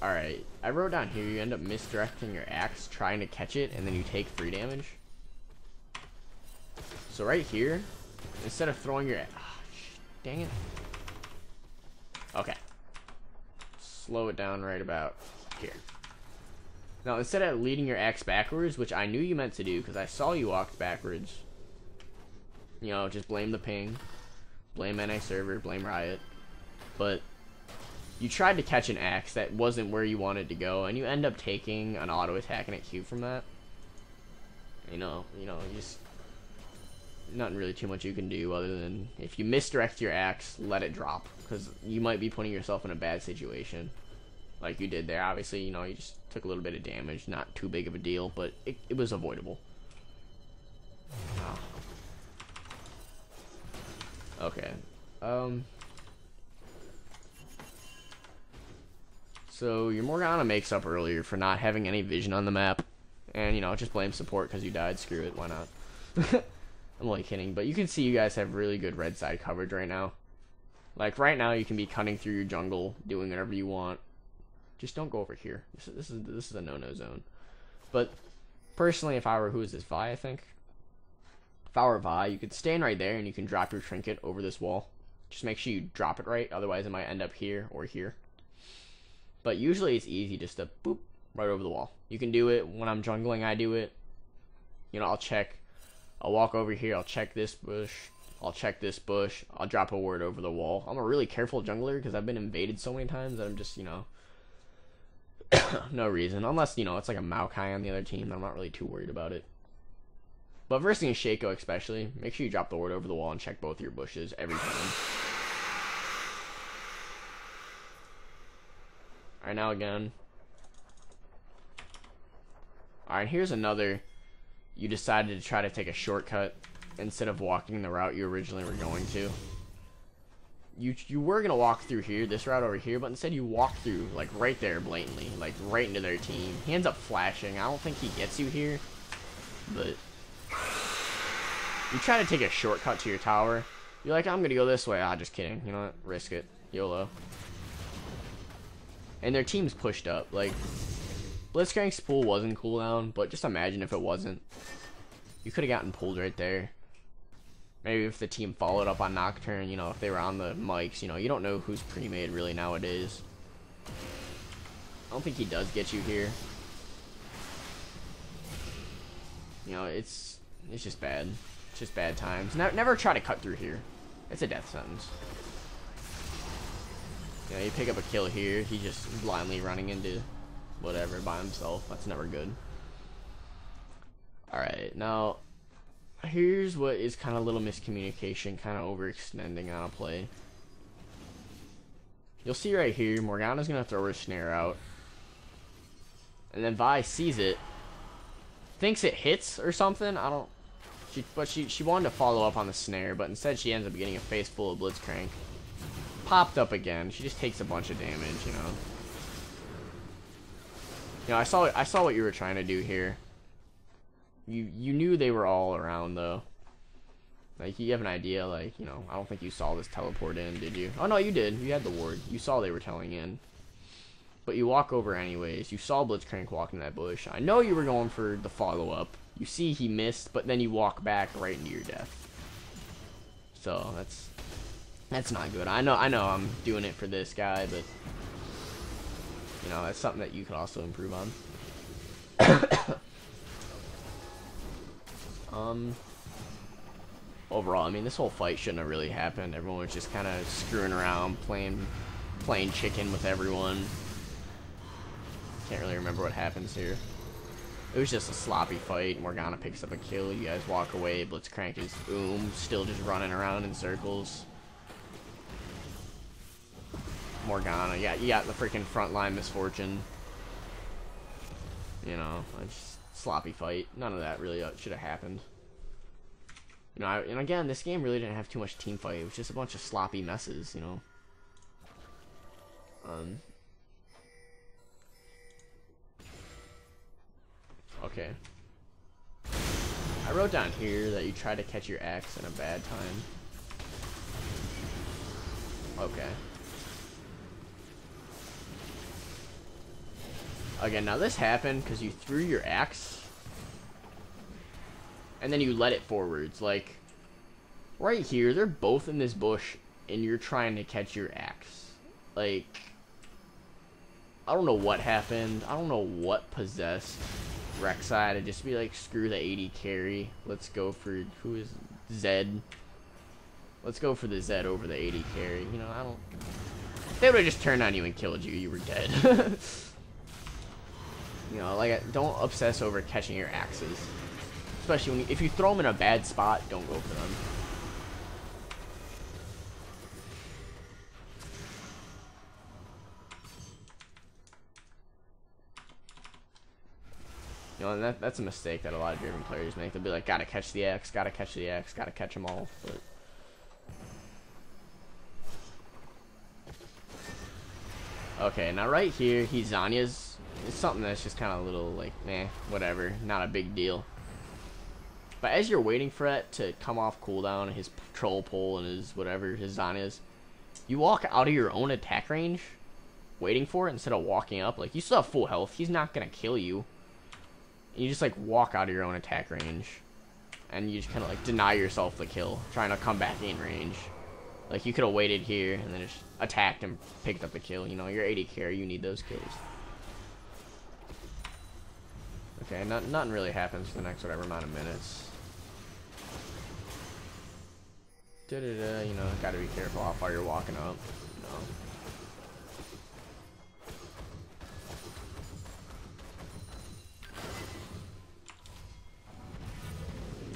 right, I wrote down here you end up misdirecting your axe trying to catch it, and then you take 3 damage. So right here, instead of throwing your dang it. Okay. Slow it down right about here. Now, instead of leading your axe backwards, which I knew you meant to do because I saw you walked backwards, you know, just blame the ping, blame NA server, blame Riot. But you tried to catch an axe that wasn't where you wanted to go, and you end up taking an auto attack and a Q from that. You know, you just nothing really too much you can do other than if you misdirect your axe, let it drop, because you might be putting yourself in a bad situation like you did there. Obviously, you know, you just took a little bit of damage, not too big of a deal, but it was avoidable. Okay, so your Morgana makes up earlier for not having any vision on the map, and you know, just blame support because you died. Screw it, why not? I'm only kidding, but you can see you guys have really good red side coverage right now. Like right now, you can be cutting through your jungle, doing whatever you want. Just don't go over here. This is a no-no zone. But personally, if I were, who is this, Vi, I think? If I were Vi, you could stand right there and you can drop your trinket over this wall. Just make sure you drop it right, otherwise it might end up here or here. But usually it's easy just to boop right over the wall. You can do it when I'm jungling. I do it. You know, I'll walk over here, I'll check this bush, I'll check this bush, I'll drop a word over the wall. I'm a really careful jungler because I've been invaded so many times that I'm just, you know, no reason. Unless, you know, it's like a Maokai on the other team, I'm not really too worried about it. But versing a Shaco especially, make sure you drop the word over the wall and check both your bushes every time. Alright, now again. Alright, here's another. You decided to try to take a shortcut instead of walking the route you originally were going to. you were gonna walk through here, this route over here, but instead you walk through like right there blatantly, like right into their team. He ends up flashing. I don't think he gets you here, but you try to take a shortcut to your tower. You're like, I'm gonna go this way. Ah, just kidding. You know what? Risk it. YOLO. And their team's pushed up. Like, Blitzcrank's pool wasn't cooldown, but just imagine if it wasn't. You could have gotten pulled right there. Maybe if the team followed up on Nocturne, you know, if they were on the mics, you know, you don't know who's pre-made really nowadays. I don't think he does get you here. You know, it's just bad. It's just bad times. Never try to cut through here. It's a death sentence. You know, you pick up a kill here, he's just blindly running into whatever by himself. That's never good. Alright, now here's what is kind of a little miscommunication, kind of overextending on a play. You'll see right here, Morgana's gonna throw her snare out, and then Vi sees it, thinks it hits or something. I don't. She wanted to follow up on the snare, but instead she ends up getting a face full of Blitzcrank. Popped up again. She just takes a bunch of damage, you know. You know, I saw what you were trying to do here. You knew they were all around though. Like, you have an idea, like, you know, I don't think you saw this teleport in, did you? Oh no, you did. You had the ward. You saw they were telling in. But you walk over anyways. You saw Blitzcrank walk in that bush. I know you were going for the follow-up. You see he missed, but then you walk back right into your death. So, that's not good. I know I'm doing it for this guy, but you know, that's something that you could also improve on. Overall, I mean, this whole fight shouldn't have really happened. Everyone was just kind of screwing around, playing chicken with everyone. Can't really remember what happens here. It was just a sloppy fight. Morgana picks up a kill. You guys walk away. Blitzcrank is still just running around in circles. Morgana, yeah, you got the freaking frontline misfortune. You know, it's sloppy fight. None of that really should have happened. You know, and again, this game really didn't have too much team fight. It was just a bunch of sloppy messes, you know. Okay. I wrote down here that you try to catch your axe in a bad time. Okay. Again, now this happened because you threw your axe and then you let it forwards. Like, right here, they're both in this bush and you're trying to catch your axe. Like, I don't know what happened. I don't know what possessed Rek'Sai to just be like, screw the 80 carry. Let's go for, who is Zed? Let's go for the Zed over the 80 carry. You know, I don't. If they would have just turned on you and killed you, you were dead. You know, like, don't obsess over catching your axes. Especially if you throw them in a bad spot, don't go for them. You know, and that's a mistake that a lot of Draven players make. They'll be like, gotta catch the axe, gotta catch the axe, gotta catch them all. But okay, now right here, he Zanya's. It's something that's just kind of a little like, meh, whatever, not a big deal. But as you're waiting for it to come off cooldown, his troll pull and his whatever, his Zanya's, you walk out of your own attack range, waiting for it instead of walking up. Like, you still have full health. He's not gonna kill you. And you just like walk out of your own attack range, and you just kind of like deny yourself the kill, trying to come back in range. Like, you could have waited here and then just attacked and picked up the kill. You know, you're 80 carry, you need those kills. Okay, nothing really happens for the next whatever amount of minutes. You know, gotta be careful how far you're walking up. You know.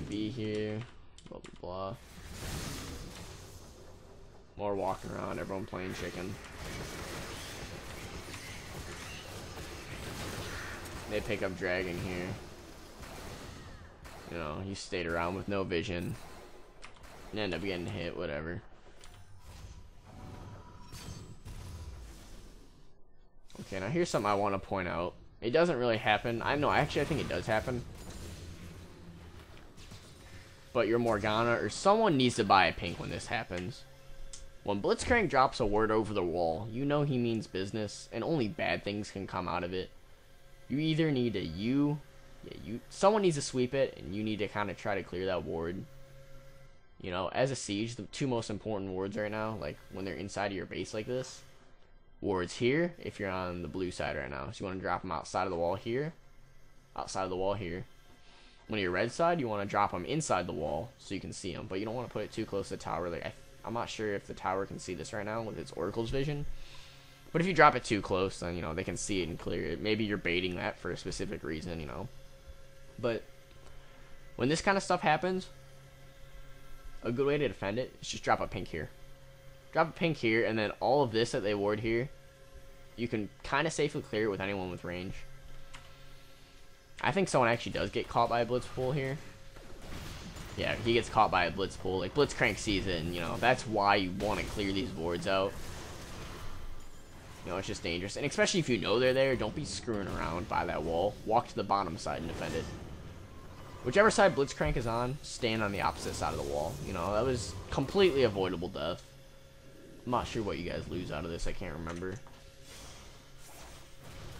Be here, blah blah blah. More walking around, everyone playing chicken. They pick up Dragon here. You know, you stayed around with no vision and end up getting hit, whatever. Okay, now here's something I want to point out. It doesn't really happen. Actually, I think it does happen. But your Morgana or someone needs to buy a pink when this happens. When Blitzcrank drops a word over the wall, you know he means business, and only bad things can come out of it. You either need to someone needs to sweep it, and you need to kind of try to clear that ward. You know, as a siege, the two most important wards right now, like when they're inside of your base like this, wards here, if you're on the blue side right now. So you want to drop them outside of the wall here, outside of the wall here. When you're red side, you want to drop them inside the wall so you can see them, but you don't want to put it too close to the tower. Like I'm not sure if the tower can see this right now with its Oracle's vision, but if you drop it too close, then, you know, they can see it and clear it. Maybe you're baiting that for a specific reason, you know. But when this kind of stuff happens, a good way to defend it is just drop a pink here. Drop a pink here, and then all of this that they ward here, you can kind of safely clear it with anyone with range. I think someone actually does get caught by a blitz pool here. Yeah, he gets caught by a blitz pool. Like, Blitzcrank sees it, and, you know, that's why you want to clear these wards out. You know, it's just dangerous. And especially if you know they're there, don't be screwing around by that wall. Walk to the bottom side and defend it. Whichever side Blitzcrank is on, stand on the opposite side of the wall. You know, that was completely avoidable death. I'm not sure what you guys lose out of this. I can't remember.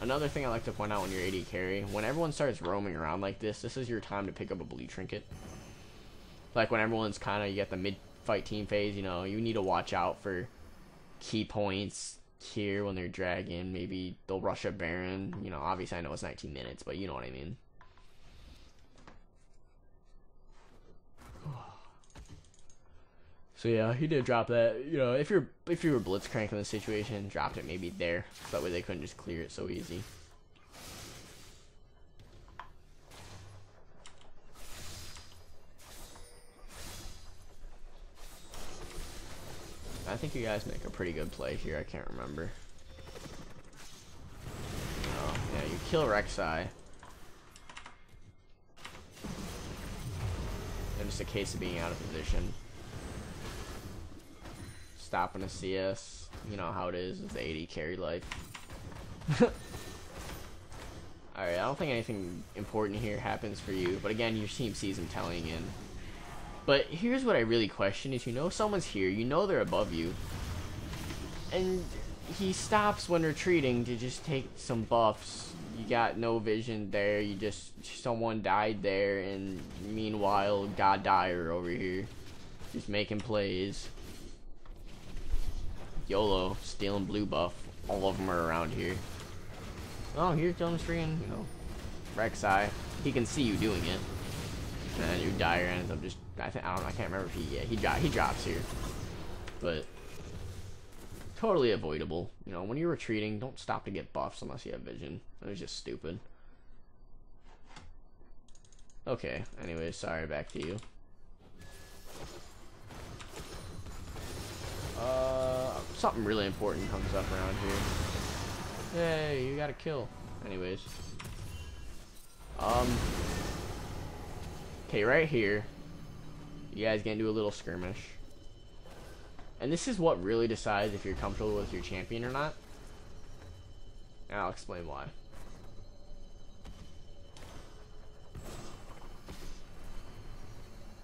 Another thing I like to point out when you're AD carry, when everyone starts roaming around like this is your time to pick up a blue trinket. Like when everyone's kind of, you get the mid-fight team phase, you know, you need to watch out for key points here when they're dragging. Maybe they'll rush a Baron. You know, obviously I know it's 19 minutes, but you know what I mean. So yeah, he did drop that. You know, if you were Blitzcrank in this situation, dropped it maybe there. So that way they couldn't just clear it so easy. I think you guys make a pretty good play here. I can't remember. Oh, yeah, you kill Rek'Sai. And just a case of being out of position. Stopping a CS. You know how it is with the AD carry life. Alright, I don't think anything important here happens for you. But again, your team sees him telling in. But here's what I really question is, you know someone's here, you know they're above you, and he stops when retreating to just take some buffs. You got no vision there, someone died there, and meanwhile, God Dire over here, just making plays. YOLO, stealing blue buff, all of them are around here. Oh, here's Jonas freaking, you know, Rek'Sai, he can see you doing it. And your Dire ends up just, I don't know, I can't remember if he drops here. But totally avoidable. You know, when you're retreating, don't stop to get buffs unless you have vision. That was just stupid. Okay, anyways, sorry, back to you. Something really important comes up around here. Hey, you got a kill. Anyways. Okay, right here, you guys gonna do a little skirmish. And this is what really decides if you're comfortable with your champion or not. And I'll explain why.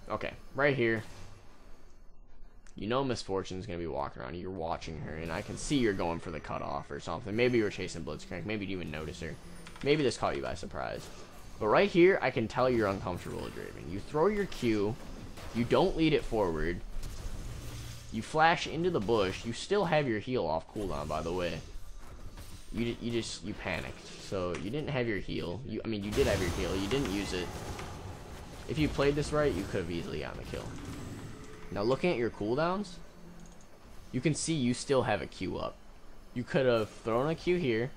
Okay, right here, you know Misfortune's gonna be walking around. You're watching her, and I can see you're going for the cutoff or something. Maybe you were chasing Blitzcrank. Maybe you didn't even notice her. Maybe this caught you by surprise. But right here, I can tell you're uncomfortable with Draven. You throw your Q, you don't lead it forward, you flash into the bush, you still have your heal off cooldown, by the way. You panicked. So you didn't have your heal. I mean, you did have your heal, you didn't use it. If you played this right, you could have easily gotten the kill. Now looking at your cooldowns, you can see you still have a Q up. You could have thrown a Q here,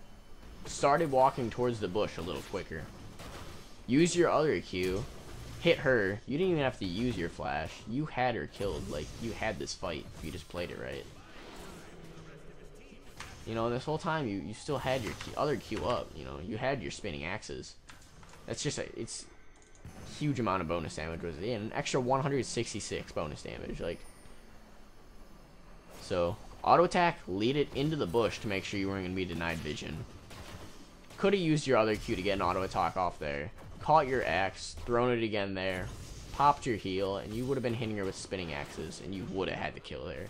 started walking towards the bush a little quicker. Use your other Q, hit her. You didn't even have to use your flash. You had her killed. Like, you had this fight if you just played it right. You know, this whole time you still had your other Q up. You know, you had your spinning axes. That's just it's a huge amount of bonus damage was in. An extra 166 bonus damage. Like, so auto attack, lead it into the bush to make sure you weren't gonna be denied vision. Could have used your other Q to get an auto attack off there. Caught your axe, thrown it again there, popped your heal, and you would have been hitting her with spinning axes, and you would have had to kill her.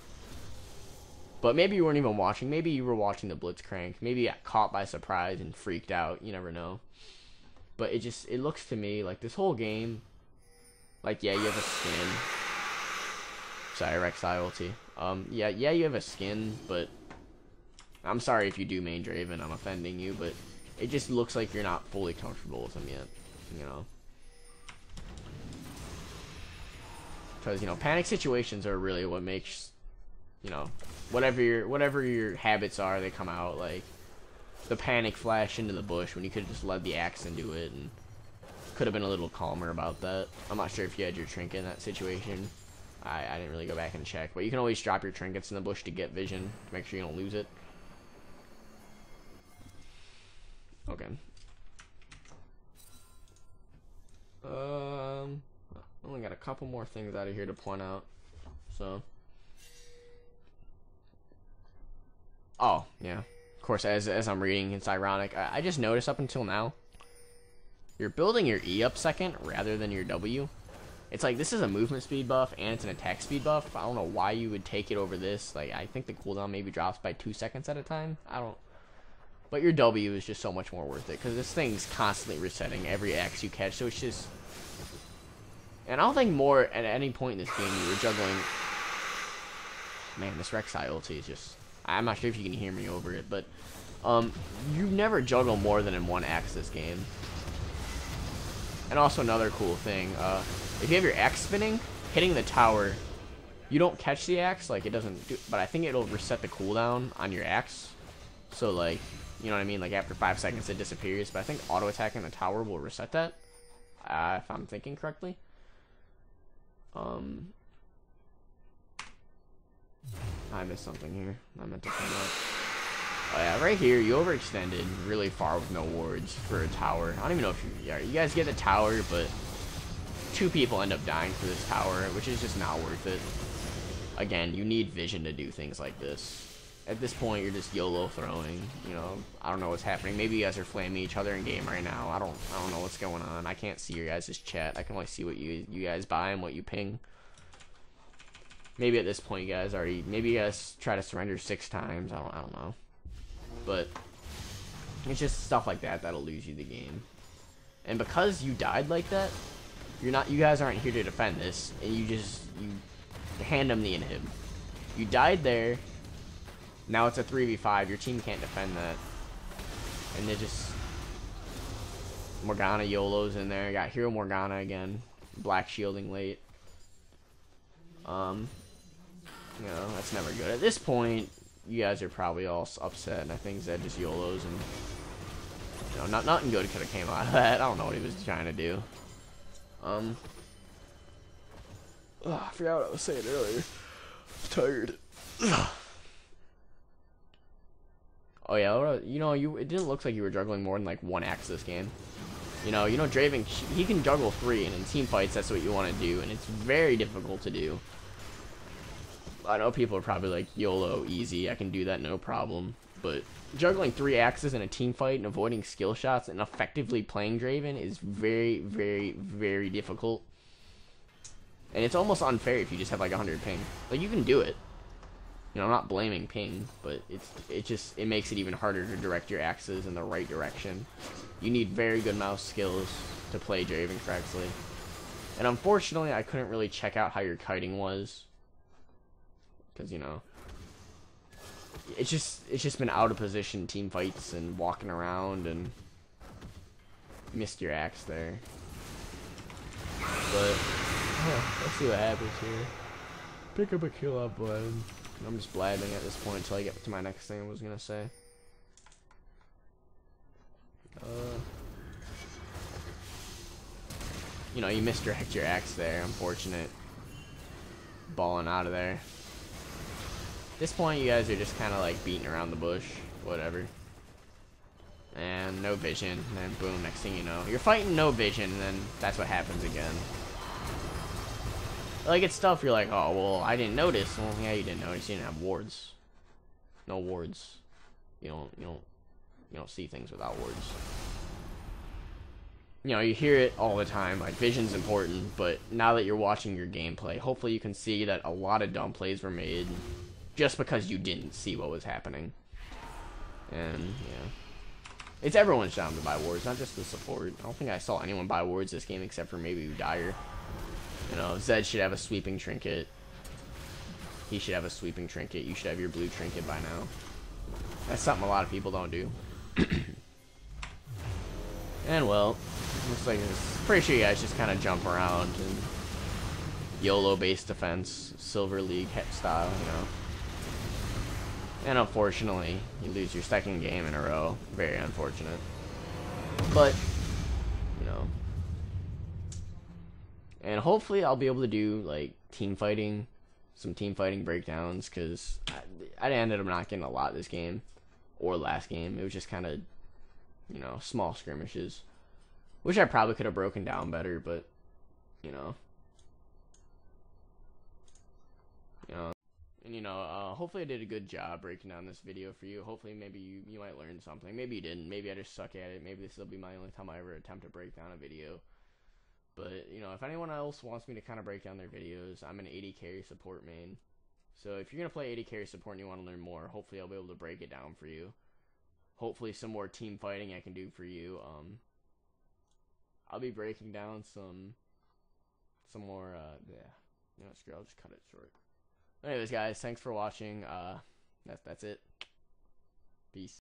But maybe you weren't even watching. Maybe you were watching the Blitzcrank. Maybe you got caught by surprise and freaked out. You never know. But it looks to me like this whole game, like, yeah, you have a skin. Sorry, Rek'Sai ulti. Yeah, you have a skin, but I'm sorry if you do main Draven. I'm offending you, but it just looks like you're not fully comfortable with him yet, you know. Because, you know, panic situations are really what makes, you know, whatever your habits are, they come out. Like the panic flash into the bush when you could have just led the axe into it and could have been a little calmer about that. I'm not sure if you had your trinket in that situation. I didn't really go back and check, but you can always drop your trinkets in the bush to get vision to make sure you don't lose it. Okay. Only got a couple more things out of here to point out. So. Oh, yeah. Of course, as I'm reading, it's ironic. I just noticed up until now, you're building your E up second rather than your W. It's like this is a movement speed buff and it's an attack speed buff. I don't know why you would take it over this. Like, I think the cooldown maybe drops by 2 seconds at a time. I don't. But your W is just so much more worth it, because this thing's constantly resetting every X you catch, so it's just... And I don't think more at any point in this game you were juggling... Man, this Rek'Sai ulti is just... I'm not sure if you can hear me over it, but... you never juggle more than in one X this game. And also another cool thing, if you have your X spinning, hitting the tower, you don't catch the X, like it doesn't do... But I think it'll reset the cooldown on your X. So, like... You know what I mean? Like, after 5 seconds, it disappears. But I think auto-attacking the tower will reset that. If I'm thinking correctly. I missed something here. I meant to come up. Oh, yeah. Right here, you overextended really far with no wards for a tower. I don't even know if you... Yeah, you guys get the tower, but 2 people end up dying for this tower, which is just not worth it. Again, you need vision to do things like this. At this point, you're just YOLO throwing. You know, I don't know what's happening. Maybe you guys are flaming each other in game right now. I don't know what's going on. I can't see your guys' chat. I can only see what you guys buy and what you ping. Maybe at this point, you guys already. Maybe you guys try to surrender 6 times. I don't know. But it's just stuff like that that'll lose you the game. And because you died like that, you guys aren't here to defend this, and you hand them the inhib. You died there. Now it's a 3v5. Your team can't defend that. And they just... Morgana YOLO's in there. Got Hero Morgana again. Black shielding late. You know, that's never good. At this point, you guys are probably all upset. And I think Zed just YOLO's and... You know, nothing good could have came out of that. I don't know what he was trying to do. I forgot what I was saying earlier. I'm tired. Oh yeah, you know, it didn't look like you were juggling more than like 1 axe this game. You know, Draven, he can juggle 3, and in team fights, that's what you want to do, and it's very difficult to do. I know people are probably like, YOLO, easy, I can do that, no problem. But juggling 3 axes in a team fight and avoiding skill shots and effectively playing Draven is very, very, very difficult. And it's almost unfair if you just have like 100 ping. Like, you can do it. You know, I'm not blaming ping, but it makes it even harder to direct your axes in the right direction. You need very good mouse skills to play Draven correctly. And unfortunately, I couldn't really check out how your kiting was. Because, you know, it's just been out of position team fights and walking around and missed your axe there. But let's see what happens here. Pick up a kill up button. I'm just blabbing at this point until I get to my next thing I was gonna say. You know, you misdirect your axe there. Unfortunate. Balling out of there. At this point, you guys are just kind of like beating around the bush. Whatever. And no vision. And then boom, next thing you know. You're fighting no vision, and then that's what happens again. Like, it's stuff you're like, oh, well, I didn't notice. Well, yeah, you didn't notice. You didn't have wards. No wards. You don't you know, see things without words. You know, you hear it all the time, like, vision's important, but now that you're watching your gameplay, hopefully you can see that a lot of dumb plays were made just because you didn't see what was happening. And, yeah. It's everyone's job to buy wards, not just the support. I don't think I saw anyone buy wards this game except for maybe Dyer. You know, Zed should have a sweeping trinket. He should have a sweeping trinket. You should have your blue trinket by now. That's something a lot of people don't do. And, well, looks like it's pretty sure you guys just kind of jump around and YOLO-based defense, Silver League style, you know. And unfortunately, you lose your second game in a row. Very unfortunate. But, you know. And hopefully I'll be able to do, like, team fighting, some team fighting breakdowns, because I ended up not getting a lot this game, or last game. It was just kind of, you know, small skirmishes, which I probably could have broken down better, but, you know. And, you know, hopefully I did a good job breaking down this video for you. Hopefully maybe you might learn something. Maybe you didn't. Maybe I just suck at it. Maybe this will be my only time I ever attempt to break down a video. But, you know, if anyone else wants me to kind of break down their videos, I'm an 80 carry support main. So if you're going to play 80 carry support and you want to learn more, hopefully I'll be able to break it down for you. Hopefully some more team fighting I can do for you. I'll be breaking down some more, yeah. You know, screw it, I'll just cut it short. Anyways, guys, thanks for watching. That's it. Peace.